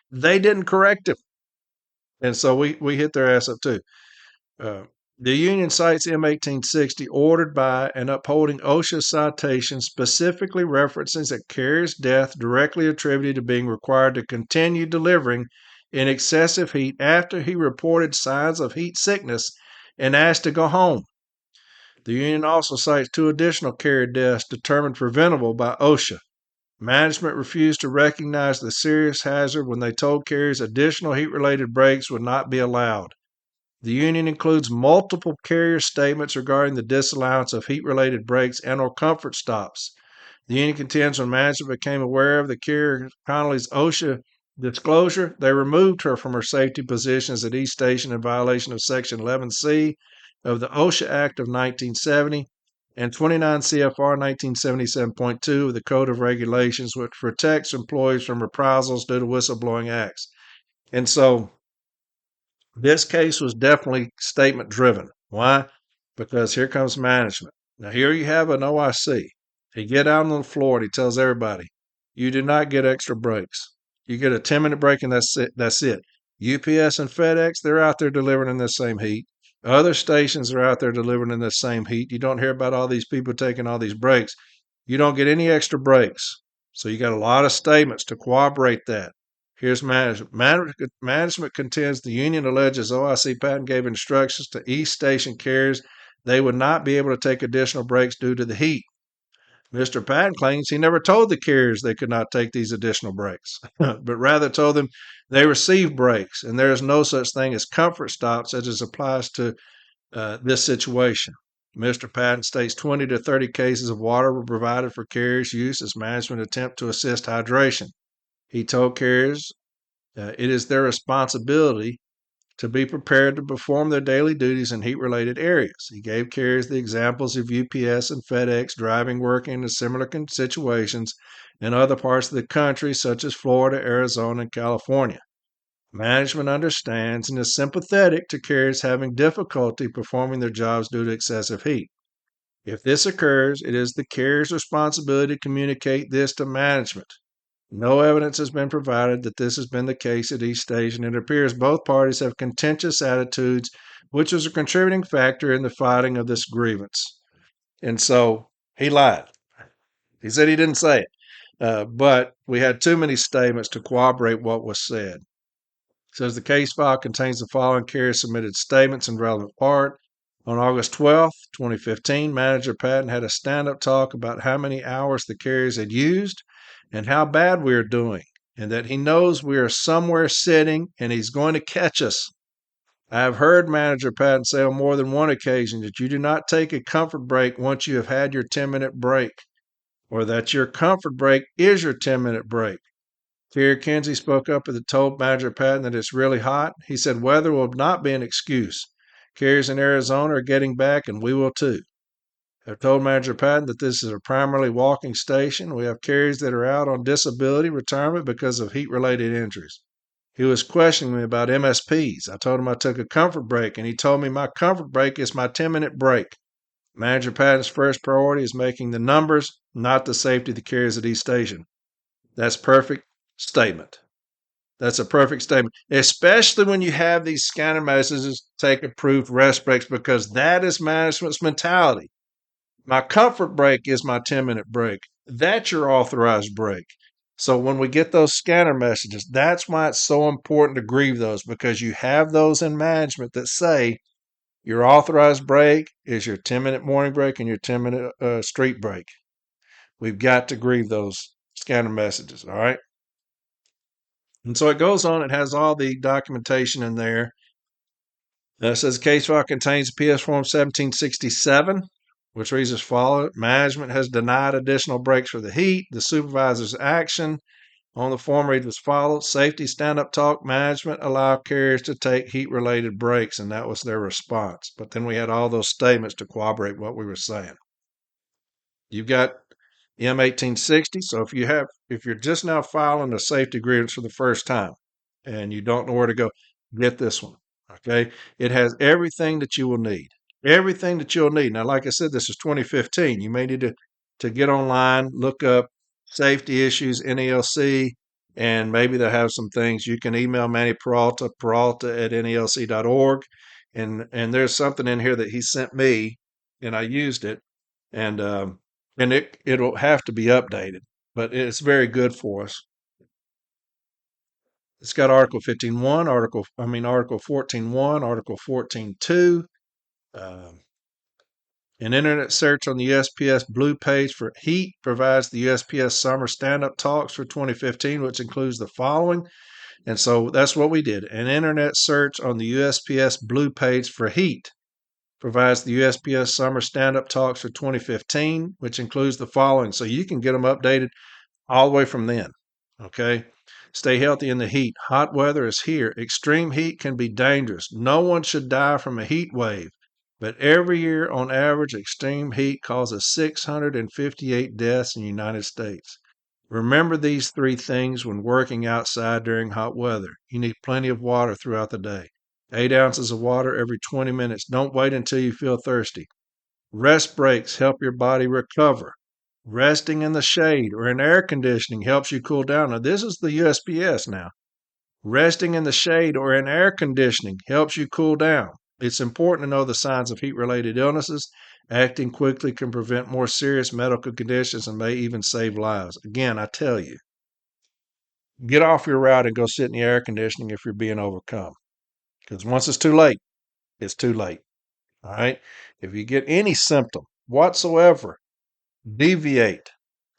They didn't correct him. And so we hit their ass up too. The union cites M1860 ordered by and upholding OSHA citation specifically referencing a carrier's death directly attributed to being required to continue delivering in excessive heat after he reported signs of heat sickness and asked to go home. The union also cites 2 additional carrier deaths determined preventable by OSHA. Management refused to recognize the serious hazard when they told carriers additional heat-related breaks would not be allowed. The union includes multiple carrier statements regarding the disallowance of heat-related breaks and or comfort stops. The union contends when management became aware of the carrier Connolly's OSHA disclosure, they removed her from her safety positions at East Station in violation of Section 11C of the OSHA Act of 1970 and 29 CFR 1977.2 of the Code of Regulations, which protects employees from reprisals due to whistleblowing acts. And so this case was definitely statement driven. Why? Because here comes management. Now, here you have an OIC. He get out on the floor and he tells everybody, you do not get extra breaks. You get a 10-minute break and that's it. UPS and FedEx, they're out there delivering in the same heat. Other stations are out there delivering in the same heat. You don't hear about all these people taking all these breaks. You don't get any extra breaks. So you got a lot of statements to corroborate that. Here's management. Management contends the union alleges OIC Patton gave instructions to East Station carriers they would not be able to take additional breaks due to the heat. Mr. Patton claims he never told the carriers they could not take these additional breaks, but rather told them they received breaks, and there is no such thing as comfort stops as it applies to this situation. Mr. Patton states 20 to 30 cases of water were provided for carriers' use as management attempt to assist hydration. He told carriers it is their responsibility to be prepared to perform their daily duties in heat-related areas. He gave carriers the examples of UPS and FedEx driving working in similar situations in other parts of the country, such as Florida, Arizona, and California. Management understands and is sympathetic to carriers having difficulty performing their jobs due to excessive heat. If this occurs, it is the carrier's responsibility to communicate this to management. No evidence has been provided that this has been the case at East Station. It appears both parties have contentious attitudes, which was a contributing factor in the fighting of this grievance. And so he lied. He said he didn't say it, but we had too many statements to corroborate what was said. It says the case file contains the following: carriers submitted statements in relevant part. On August 12th, 2015, Manager Patton had a stand-up talk about how many hours the carriers had used and how bad we are doing, and that he knows we are somewhere sitting and he's going to catch us. I have heard Manager Patton say on more than one occasion that you do not take a comfort break once you have had your 10-minute break, or that your comfort break is your 10-minute break. Carrier Kinsey spoke up and told Manager Patton that it's really hot. He said weather will not be an excuse. Carriers in Arizona are getting back, and we will too. I've told Manager Patton that this is a primarily walking station. We have carriers that are out on disability retirement because of heat-related injuries. He was questioning me about MSPs. I told him I took a comfort break, and he told me my comfort break is my 10-minute break. Manager Patton's first priority is making the numbers, not the safety of the carriers at each station. That's perfect statement. That's a perfect statement, especially when you have these scanner messages, take approved rest breaks, because that is management's mentality. My comfort break is my 10-minute break. That's your authorized break. So when we get those scanner messages, that's why it's so important to grieve those, because you have those in management that say your authorized break is your 10-minute morning break and your 10-minute street break. We've got to grieve those scanner messages, all right? And so it goes on. It has all the documentation in there. It says the case file contains PS Form 1767, which reads as follows. Management has denied additional breaks for the heat. The supervisor's action on the form reads as follows. Safety stand-up talk. Management allow carriers to take heat-related breaks, and that was their response. But then we had all those statements to corroborate what we were saying. You've got M1860. So if you're just now filing a safety grievance for the first time and you don't know where to go, get this one. Okay. It has everything that you will need. Everything that you'll need. Now, like I said, this is 2015. You may need to get online, look up safety issues, NELC, and maybe they'll have some things. You can email Manny Peralta at NELC.org. And there's something in here that he sent me, and I used it. And it'll have to be updated, but it's very good for us. It's got Article 15.1, Article 14.1, Article 14.2, an internet search on the USPS Blue page for heat provides the USPS Summer Stand-Up Talks for 2015, which includes the following. And so that's what we did. An internet search on the USPS Blue page for heat provides the USPS Summer Stand-Up Talks for 2015, which includes the following. So you can get them updated all the way from then. Okay. Stay healthy in the heat. Hot weather is here. Extreme heat can be dangerous. No one should die from a heat wave. But every year, on average, extreme heat causes 658 deaths in the United States. Remember these three things when working outside during hot weather. You need plenty of water throughout the day. 8 ounces of water every 20 minutes. Don't wait until you feel thirsty. Rest breaks help your body recover. Resting in the shade or in air conditioning helps you cool down. Now, this is the USPS now. Resting in the shade or in air conditioning helps you cool down. It's important to know the signs of heat-related illnesses. Acting quickly can prevent more serious medical conditions and may even save lives. Again, I tell you, get off your route and go sit in the air conditioning if you're being overcome. Because once it's too late, it's too late. All right? If you get any symptom whatsoever, deviate.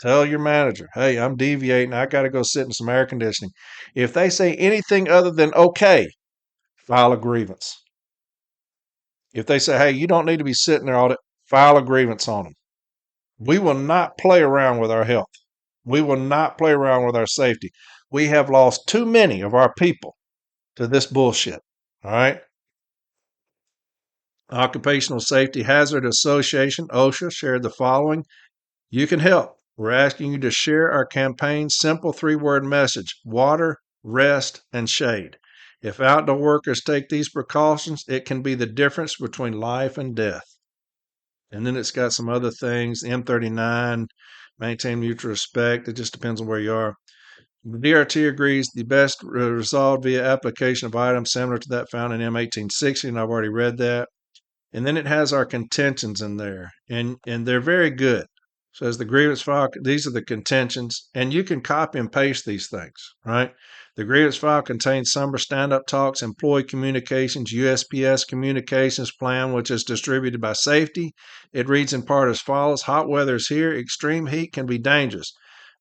Tell your manager, hey, I'm deviating. I got to go sit in some air conditioning. If they say anything other than okay, file a grievance. If they say, hey, you don't need to be sitting there all day, file a grievance on them. We will not play around with our health. We will not play around with our safety. We have lost too many of our people to this bullshit. All right? Occupational Safety Hazard Association, OSHA, shared the following. You can help. We're asking you to share our campaign's simple 3-word message: water, rest, and shade. If outdoor workers take these precautions, it can be the difference between life and death. And then it's got some other things. M39, maintain mutual respect. It just depends on where you are. The DRT agrees the best resolved via application of items similar to that found in M1860, and I've already read that. And then it has our contentions in there, and they're very good. So as the grievance file, these are the contentions, and you can copy and paste these things, right? The grievance file contains summer stand-up talks, employee communications, USPS communications plan, which is distributed by safety. It reads in part as follows. Hot weather is here. Extreme heat can be dangerous.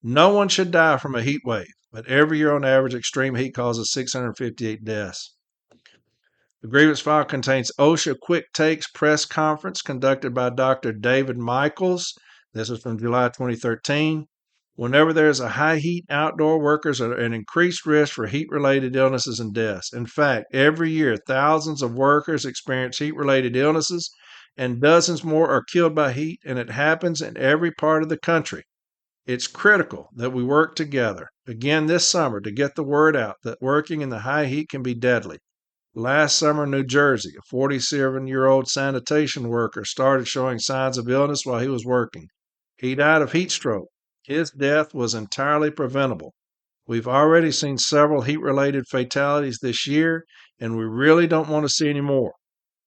No one should die from a heat wave, but every year on average, extreme heat causes 658 deaths. The grievance file contains OSHA quick takes press conference conducted by Dr. David Michaels. This is from July 2013. Whenever there is a high heat, outdoor workers are at increased risk for heat-related illnesses and deaths. In fact, every year, thousands of workers experience heat-related illnesses and dozens more are killed by heat, and it happens in every part of the country. It's critical that we work together again this summer to get the word out that working in the high heat can be deadly. Last summer in New Jersey, a 47-year-old sanitation worker started showing signs of illness while he was working. He died of heat stroke. His death was entirely preventable. We've already seen several heat-related fatalities this year, and we really don't want to see any more.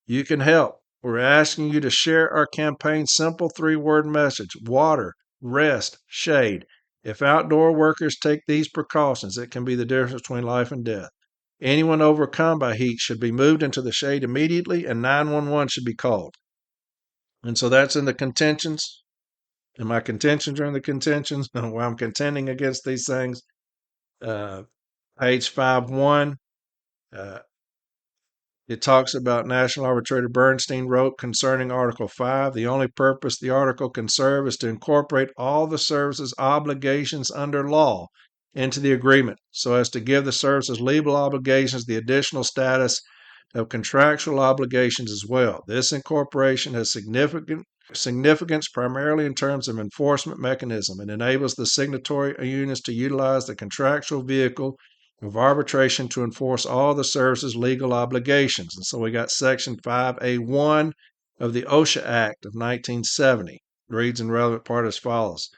You can help. We're asking you to share our campaign's simple 3-word message: water, rest, shade. If outdoor workers take these precautions, it can be the difference between life and death. Anyone overcome by heat should be moved into the shade immediately, and 911 should be called. And so that's in the contentions. And my contentions are in the contentions where I'm contending against these things. Page 5.1. It talks about National Arbitrator Bernstein wrote concerning Article 5. The only purpose the article can serve is to incorporate all the services obligations under law into the agreement so as to give the services legal obligations the additional status of contractual obligations as well. This incorporation has significance primarily in terms of enforcement mechanism. It enables the signatory unions to utilize the contractual vehicle of arbitration to enforce all the services legal obligations. And so we got Section 5A1 of the OSHA Act of 1970. It reads in relevant part as follows.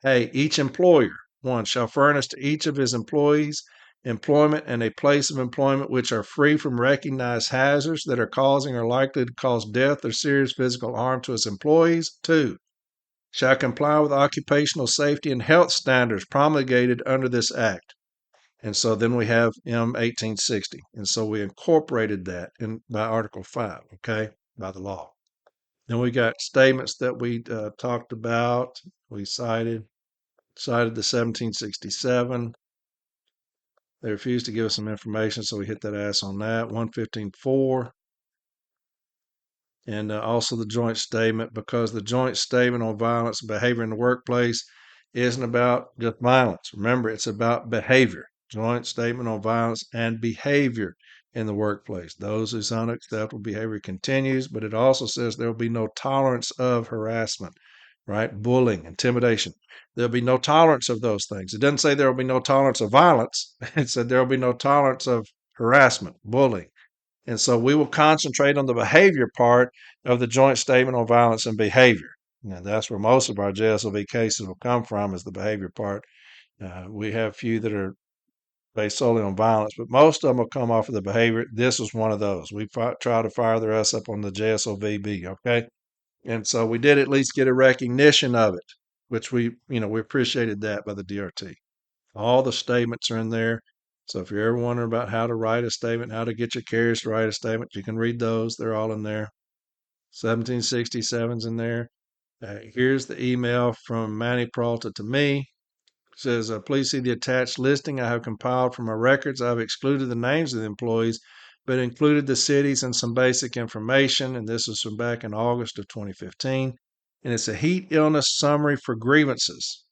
A, each employer, 1, shall furnish to each of his employees employment and a place of employment which are free from recognized hazards that are causing or likely to cause death or serious physical harm to its employees. 2, shall comply with occupational safety and health standards promulgated under this act. And so then we have M1860. And so we incorporated that in by Article 5, okay, by the law. Then we got statements that we talked about. We cited the 1767. They refused to give us some information, so we hit that ass on that. 115.4. And also the joint statement, because the joint statement on violence and behavior in the workplace isn't about just violence. Remember, it's about behavior. Joint statement on violence and behavior in the workplace. Those whose unacceptable behavior continues, but it also says there will be no tolerance of harassment, right? Bullying, intimidation. There'll be no tolerance of those things. It doesn't say there will be no tolerance of violence. It said there will be no tolerance of harassment, bullying. And so we will concentrate on the behavior part of the joint statement on violence and behavior. Now, that's where most of our JSOV cases will come from, is the behavior part. We have a few that are based solely on violence, but most of them will come off of the behavior. This is one of those. We try to fire the rest up on the JSOVB, okay? And so we did at least get a recognition of it, which we appreciated that by the DRT. All the statements are in there. So if you're ever wondering about how to write a statement, how to get your carriers to write a statement, you can read those. They're all in there. 1767's in there. Here's the email from Manny Peralta to me. It says, please see the attached listing I have compiled from my records. I've excluded the names of the employees, but included the cities and some basic information. And this is from back in August of 2015. And it's a heat illness summary for grievances.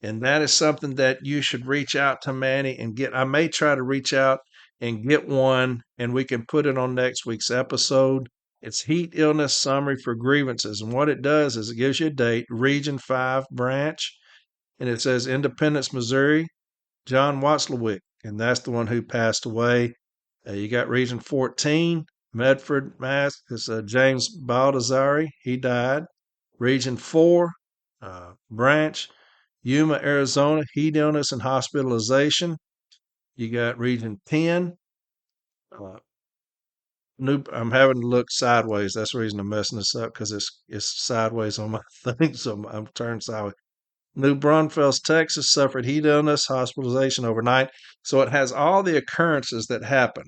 And that is something that you should reach out to Manny and get. I may try to reach out and get one, and we can put it on next week's episode. It's heat illness summary for grievances. And what it does is it gives you a date, Region 5 branch, and it says Independence, Missouri, John Watzlawick, and that's the one who passed away. You got Region 14, Medford, Mass. It's James Baldassari. He died. Region 4, branch, Yuma, Arizona, heat illness and hospitalization. You got Region 10. I'm having to look sideways. That's the reason I'm messing this up, because it's sideways on my thing, so I'm turned sideways. New Braunfels, Texas, suffered heat illness, hospitalization overnight. So it has all the occurrences that happen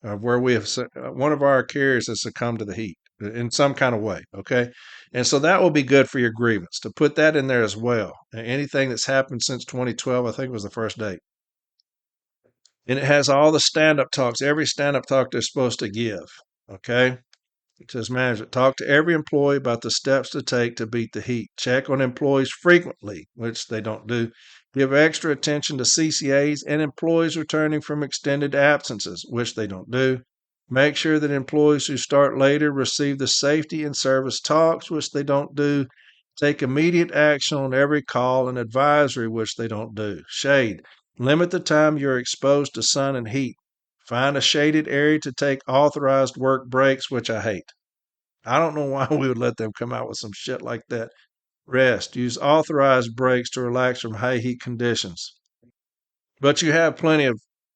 where we have one of our carriers has succumbed to the heat in some kind of way. Okay. And so that will be good for your grievance to put that in there as well. Anything that's happened since 2012, I think was the first date. And it has all the stand up talks, every stand up talk they're supposed to give. Okay. It says management, talk to every employee about the steps to take to beat the heat. Check on employees frequently, which they don't do. Give extra attention to CCAs and employees returning from extended absences, which they don't do. Make sure that employees who start later receive the safety and service talks, which they don't do. Take immediate action on every call and advisory, which they don't do. Shade. Limit the time you're exposed to sun and heat. Find a shaded area to take authorized work breaks, which I hate. I don't know why we would let them come out with some shit like that. Rest. Use authorized breaks to relax from high heat conditions. But you have plenty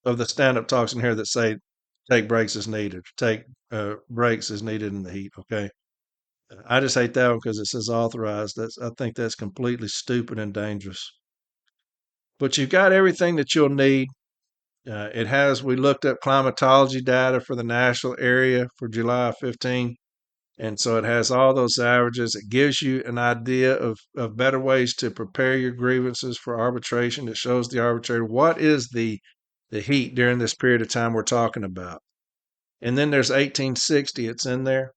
of the stand-up talks in here that say take breaks as needed, take breaks as needed in the heat. Okay. I just hate that one because it says authorized. I think that's completely stupid and dangerous. But you've got everything that you'll need. We looked up climatology data for the national area for July 15. And so it has all those averages. It gives you an idea of better ways to prepare your grievances for arbitration. It shows the arbitrator what is the heat during this period of time we're talking about. And then there's 1860. It's in there.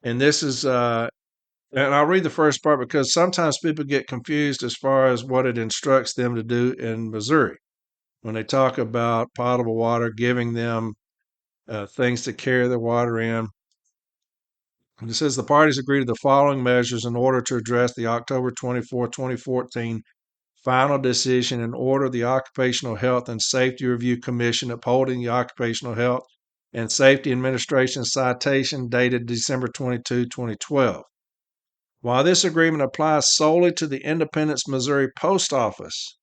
And this is, and I'll read the first part because sometimes people get confused as far as what it instructs them to do in Missouri. When they talk about potable water, giving them things to carry their water in. And it says the parties agree to the following measures in order to address the October 24, 2014 final decision and order the Occupational Health and Safety Review Commission upholding the Occupational Health and Safety Administration citation dated December 22, 2012. While this agreement applies solely to the Independence, Missouri Post Office,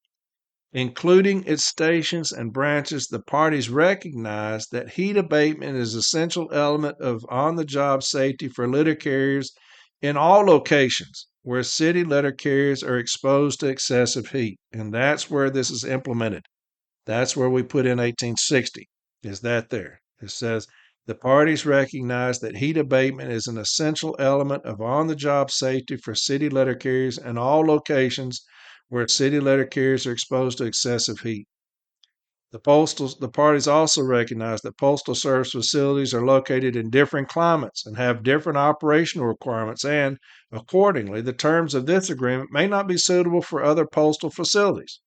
including its stations and branches, the parties recognize that heat abatement is an essential element of on-the-job safety for letter carriers in all locations where city letter carriers are exposed to excessive heat. And that's where this is implemented. That's where we put in 1860. Is that there? It says the parties recognize that heat abatement is an essential element of on-the-job safety for city letter carriers in all locations where city letter carriers are exposed to excessive heat. The parties also recognize that postal service facilities are located in different climates and have different operational requirements, and accordingly, the terms of this agreement may not be suitable for other postal facilities.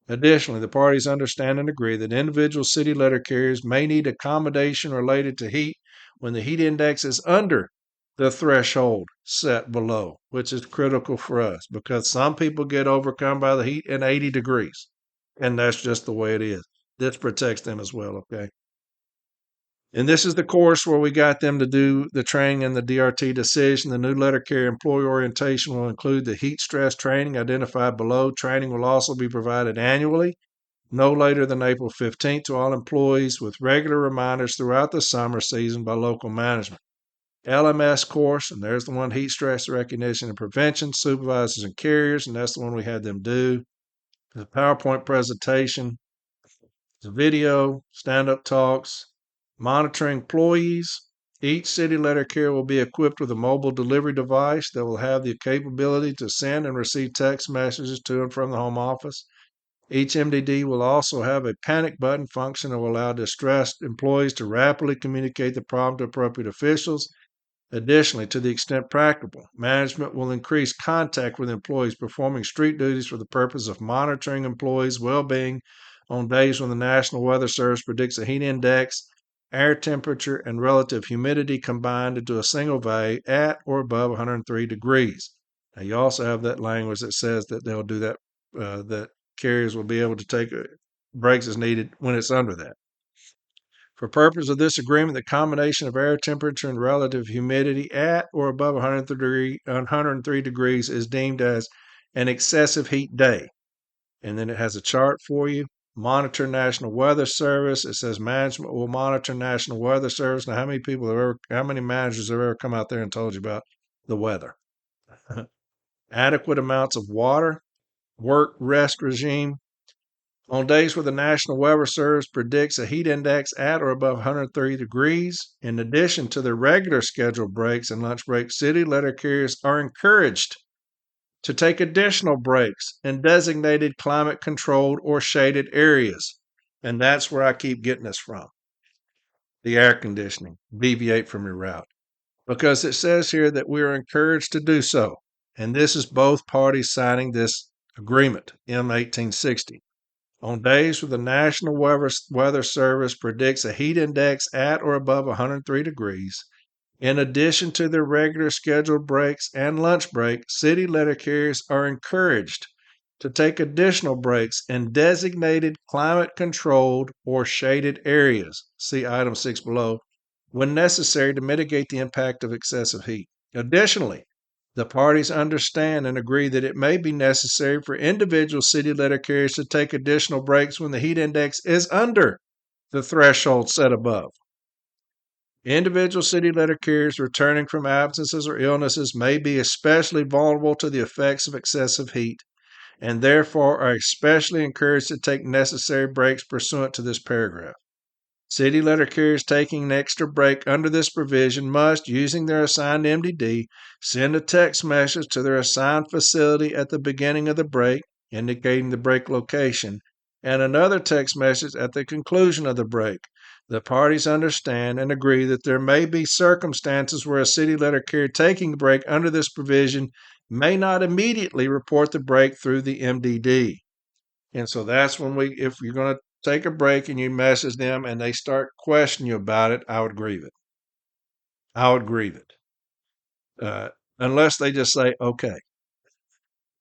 Additionally, the parties understand and agree that individual city letter carriers may need accommodation related to heat when the heat index is under the threshold set below, which is critical for us because some people get overcome by the heat in 80 degrees, and that's just the way it is. This protects them as well, okay? And this is the course where we got them to do the training and the DRT decision. The new letter carrier employee orientation will include the heat stress training identified below. Training will also be provided annually, no later than April 15th, to all employees with regular reminders throughout the summer season by local management. LMS course, and there's the one, heat stress recognition and prevention, supervisors and carriers, and that's the one we had them do. The PowerPoint presentation, the video, stand-up talks, monitoring employees. Each city letter carrier will be equipped with a mobile delivery device that will have the capability to send and receive text messages to and from the home office. Each MDD will also have a panic button function that will allow distressed employees to rapidly communicate the problem to appropriate officials. Additionally, to the extent practicable, management will increase contact with employees performing street duties for the purpose of monitoring employees' well-being on days when the National Weather Service predicts a heat index, air temperature, and relative humidity combined into a single value at or above 103 degrees. Now, you also have that language that says that they'll do that, that carriers will be able to take breaks as needed when it's under that. For purpose of this agreement, the combination of air temperature and relative humidity at or above 103 degrees is deemed as an excessive heat day. And then it has a chart for you. Monitor National Weather Service. It says management will monitor National Weather Service. Now, how many managers have ever come out there and told you about the weather? adequate amounts of water, work rest regime. On days where the National Weather Service predicts a heat index at or above 103 degrees, in addition to their regular scheduled breaks and lunch breaks, city letter carriers are encouraged to take additional breaks in designated climate controlled or shaded areas. And that's where I keep getting this from. The air conditioning, deviate from your route. Because it says here that we are encouraged to do so. And this is both parties signing this agreement, M1860. On days where the National Weather Service predicts a heat index at or above 103 degrees, in addition to their regular scheduled breaks and lunch break, city letter carriers are encouraged to take additional breaks in designated climate-controlled or shaded areas, see item 6 below, when necessary to mitigate the impact of excessive heat. Additionally, the parties understand and agree that it may be necessary for individual city letter carriers to take additional breaks when the heat index is under the threshold set above. Individual city letter carriers returning from absences or illnesses may be especially vulnerable to the effects of excessive heat and therefore are especially encouraged to take necessary breaks pursuant to this paragraph. City letter carriers taking an extra break under this provision must, using their assigned MDD, send a text message to their assigned facility at the beginning of the break, indicating the break location, and another text message at the conclusion of the break. The parties understand and agree that there may be circumstances where a city letter carrier taking a break under this provision may not immediately report the break through the MDD. And so that's when if you're going to take a break and you message them and they start questioning you about it, I would grieve it. I would grieve it. Unless they just say, okay.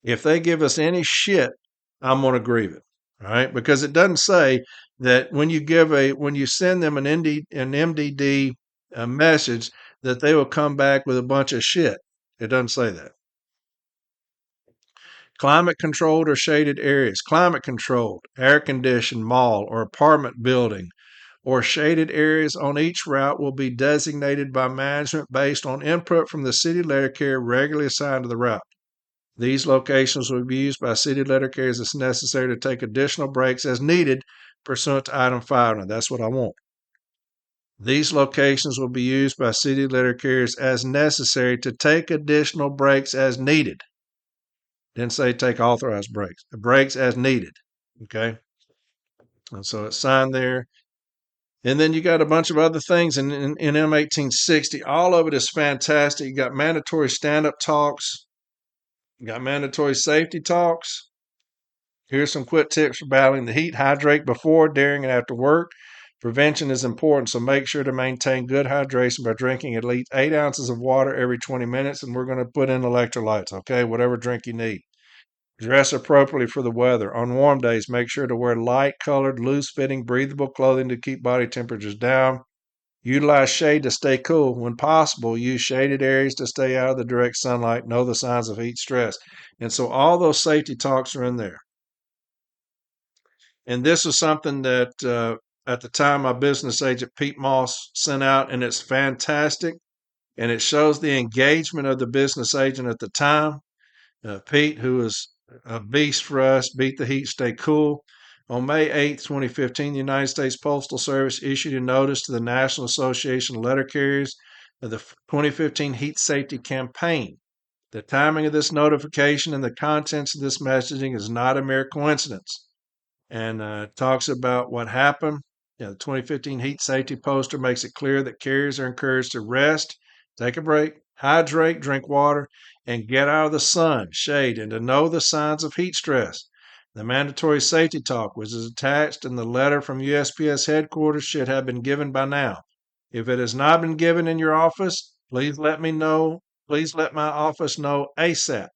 If they give us any shit, I'm going to grieve it. All right. Because it doesn't say that when you send them an MDD message that they will come back with a bunch of shit. It doesn't say that. Climate controlled or shaded areas. Climate controlled, air conditioned mall or apartment building or shaded areas on each route will be designated by management based on input from the city letter carrier regularly assigned to the route. These locations will be used by city letter carriers as necessary to take additional breaks as needed pursuant to item 5. Now, that's what I want. These locations will be used by city letter carriers as necessary to take additional breaks as needed. Didn't say take authorized breaks. The breaks as needed. Okay. And so it's signed there. And then you got a bunch of other things in M1860. All of it is fantastic. You got mandatory stand-up talks. You got mandatory safety talks. Here's some quick tips for battling the heat. Hydrate before, during, and after work. Prevention is important, so make sure to maintain good hydration by drinking at least 8 ounces of water every 20 minutes, and we're going to put in electrolytes, okay? Whatever drink you need. Dress appropriately for the weather. On warm days, make sure to wear light-colored, loose-fitting, breathable clothing to keep body temperatures down. Utilize shade to stay cool. When possible, use shaded areas to stay out of the direct sunlight. Know the signs of heat stress. And so all those safety talks are in there. And this was something that at the time my business agent Pete Moss sent out, and it's fantastic. And it shows the engagement of the business agent at the time. Pete, who is a beast for us, beat the heat, stay cool. On May 8, 2015, the United States Postal Service issued a notice to the National Association of Letter Carriers of the 2015 Heat Safety Campaign. The timing of this notification and the contents of this messaging is not a mere coincidence. And talks about what happened. The 2015 Heat Safety Poster makes it clear that carriers are encouraged to rest, take a break, hydrate, drink water, and get out of the sun, shade, and to know the signs of heat stress. The mandatory safety talk, which is attached in the letter from USPS headquarters, should have been given by now. If it has not been given in your office, please let me know. Please let my office know ASAP.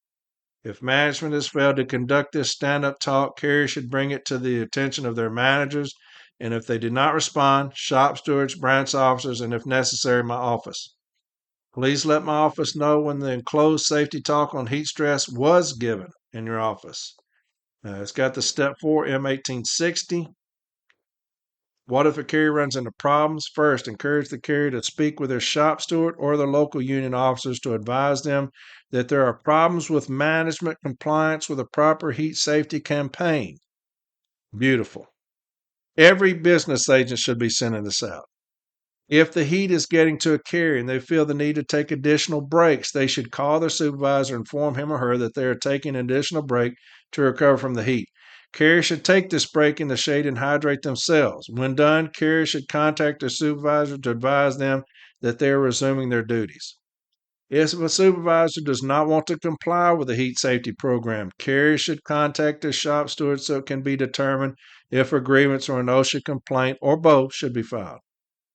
If management has failed to conduct this stand-up talk, carriers should bring it to the attention of their managers, and if they do not respond, shop stewards, branch officers, and if necessary, my office. Please let my office know when the enclosed safety talk on heat stress was given in your office. It's got the step 4 M1860. What if a carrier runs into problems? First, encourage the carrier to speak with their shop steward or their local union officers to advise them that there are problems with management compliance with a proper heat safety campaign. Beautiful. Every business agent should be sending this out. If the heat is getting to a carrier and they feel the need to take additional breaks, they should call their supervisor and inform him or her that they are taking an additional break to recover from the heat. Carriers should take this break in the shade and hydrate themselves. When done, carriers should contact their supervisor to advise them that they are resuming their duties. If a supervisor does not want to comply with the heat safety program, carriers should contact their shop steward so it can be determined if a grievance or an OSHA complaint or both should be filed.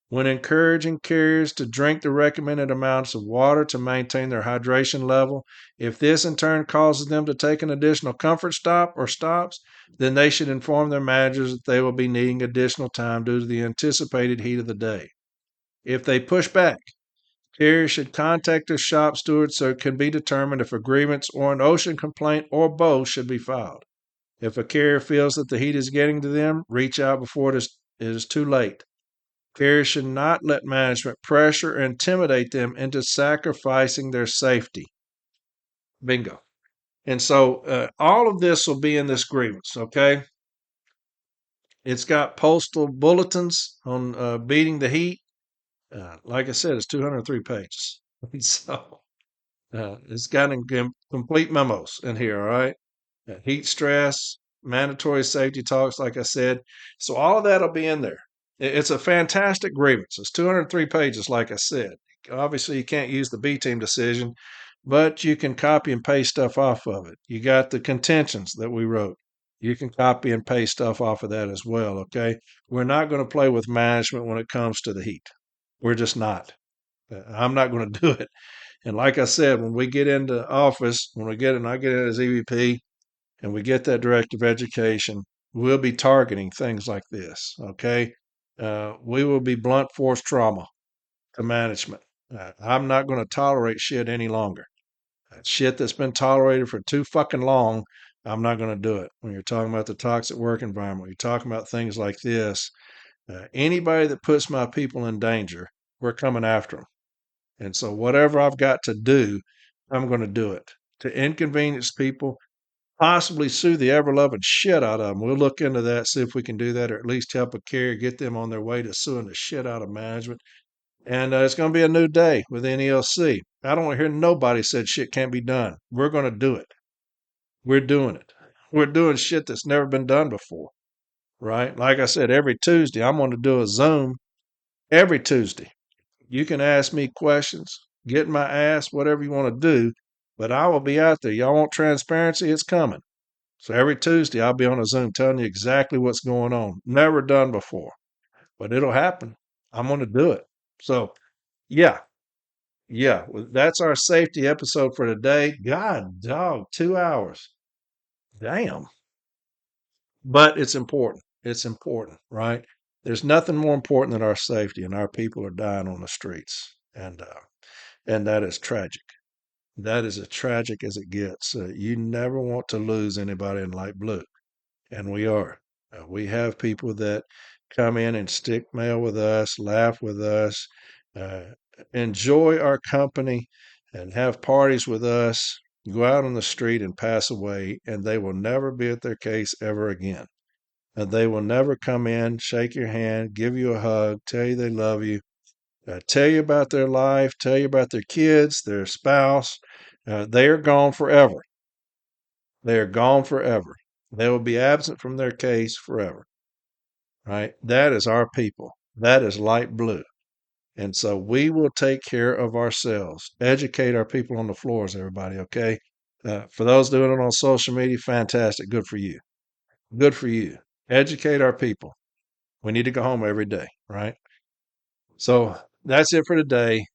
When encouraging carriers to drink the recommended amounts of water to maintain their hydration level, if this in turn causes them to take an additional comfort stop or stops, then they should inform their managers that they will be needing additional time due to the anticipated heat of the day. If they push back, carriers should contact their shop steward so it can be determined if a grievance or an OSHA complaint or both should be filed. If a carrier feels that the heat is getting to them, reach out before it is too late. Carriers should not let management pressure or intimidate them into sacrificing their safety. Bingo. And so all of this will be in this grievance, okay? It's got postal bulletins on beating the heat. Like I said, it's 203 pages. So it's got complete memos in here, all right? Heat stress, mandatory safety talks, like I said. So all of that will be in there. It's a fantastic grievance. It's 203 pages, like I said. Obviously, you can't use the B team decision, but you can copy and paste stuff off of it. You got the contentions that we wrote. You can copy and paste stuff off of that as well, okay? We're not going to play with management when it comes to the heat. We're just not. I'm not going to do it. And like I said, when we get into office, I get in as EVP, and we get that directive education, we'll be targeting things like this, okay? We will be blunt force trauma to management. I'm not going to tolerate shit any longer. Shit that's been tolerated for too fucking long, I'm not going to do it. When you're talking about the toxic work environment, you're talking about things like this, anybody that puts my people in danger, we're coming after them. And so whatever I've got to do, I'm going to do it. To inconvenience people, possibly sue the ever-loving shit out of them. We'll look into that, see if we can do that, or at least help a carrier get them on their way to suing the shit out of management. And it's going to be a new day with NELC. I don't hear nobody said shit can't be done. We're going to do it. We're doing it. We're doing shit that's never been done before, right? Like I said, every Tuesday, I'm going to do a Zoom every Tuesday. You can ask me questions, get my ass, whatever you want to do, but I will be out there. Y'all want transparency? It's coming. So every Tuesday, I'll be on a Zoom telling you exactly what's going on. Never done before, but it'll happen. I'm going to do it. So, yeah, that's our safety episode for today. God, dog, 2 hours. Damn. But it's important. It's important, right? There's nothing more important than our safety, and our people are dying on the streets, and that is tragic. That is as tragic as it gets. You never want to lose anybody in light blue, and we are. We have people that come in and stick mail with us, laugh with us, enjoy our company, and have parties with us, go out on the street and pass away, and they will never be at their case ever again. They will never come in, shake your hand, give you a hug, tell you they love you, tell you about their life, tell you about their kids, their spouse. They are gone forever. They are gone forever. They will be absent from their case forever. Right? That is our people. That is light blue. And so we will take care of ourselves. Educate our people on the floors, everybody, okay? For those doing it on social media, fantastic. Good for you. Good for you. Educate our people. We need to go home every day, right? So that's it for today.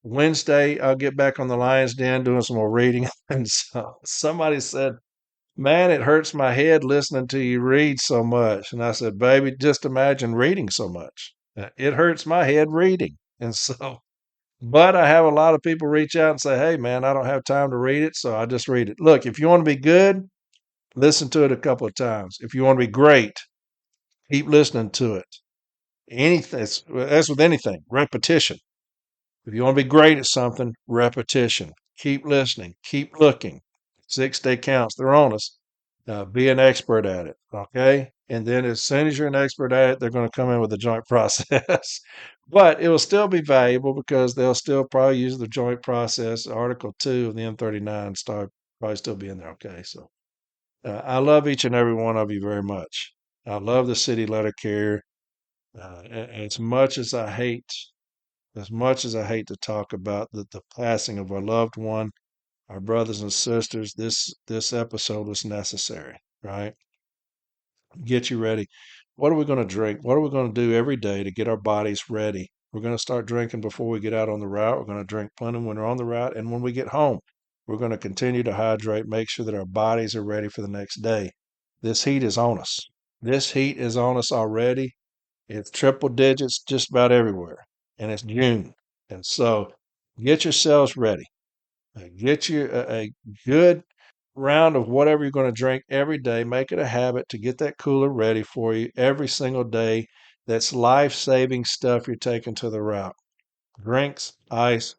Wednesday, I'll get back on the Lion's Den doing some more reading. And so somebody said, man, it hurts my head listening to you read so much. And I said, baby, just imagine reading so much. It hurts my head reading. And so, but I have a lot of people reach out and say, hey, man, I don't have time to read it. So I just read it. Look, if you want to be good, listen to it a couple of times. If you want to be great, keep listening to it. Anything, as with anything, repetition. If you want to be great at something, repetition. Keep listening, keep looking. 6-day counts, they're on us. Be an expert at it, okay? And then as soon as you're an expert at it, they're going to come in with the joint process. But it will still be valuable because they'll still probably use the joint process. Article 2 of the M39 probably still be in there, okay? So I love each and every one of you very much. I love the city letter carrier. As much as I hate to talk about the passing of our loved one, our brothers and sisters, this episode was necessary, right? Get you ready. What are we going to drink? What are we going to do every day to get our bodies ready? We're going to start drinking before we get out on the route. We're going to drink plenty when we're on the route. And when we get home, we're going to continue to hydrate, make sure that our bodies are ready for the next day. This heat is on us. This heat is on us already. It's triple digits just about everywhere. And it's June. And so get yourselves ready. Get you a good round of whatever you're going to drink every day. Make it a habit to get that cooler ready for you every single day. That's life-saving stuff you're taking to the route. Drinks, ice,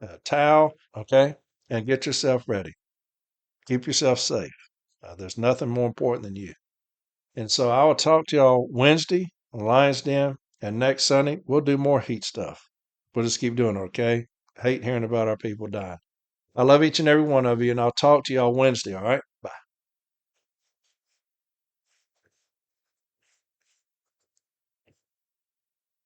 a towel, okay? And get yourself ready. Keep yourself safe. There's nothing more important than you. And so I will talk to y'all Wednesday on Lions Den, and next Sunday we'll do more heat stuff. We'll just keep doing it, okay? Hate hearing about our people dying. I love each and every one of you, and I'll talk to y'all Wednesday, all right?